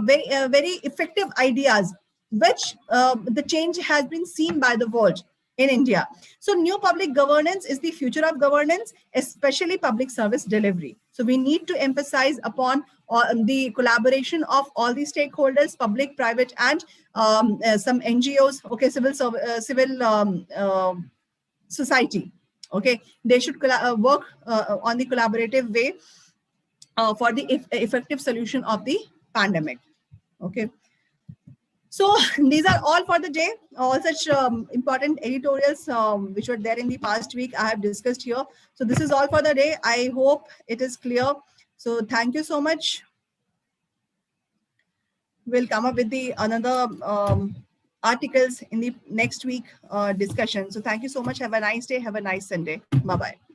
very effective ideas, which the change has been seen by the world in India. So new public governance is the future of governance, especially public service delivery. So we need to emphasize upon the collaboration of all the stakeholders, public, private, and some NGOs, okay, civil society. Okay, they should work on the collaborative way for the effective solution of the pandemic. Okay. So these are all for the day. All such important editorials which were there in the past week I have discussed here. So this is all for the day. I hope it is clear. So thank you so much. We'll come up with the another articles in the next week discussion. So thank you so much. Have a nice day. Have a nice Sunday. Bye-bye.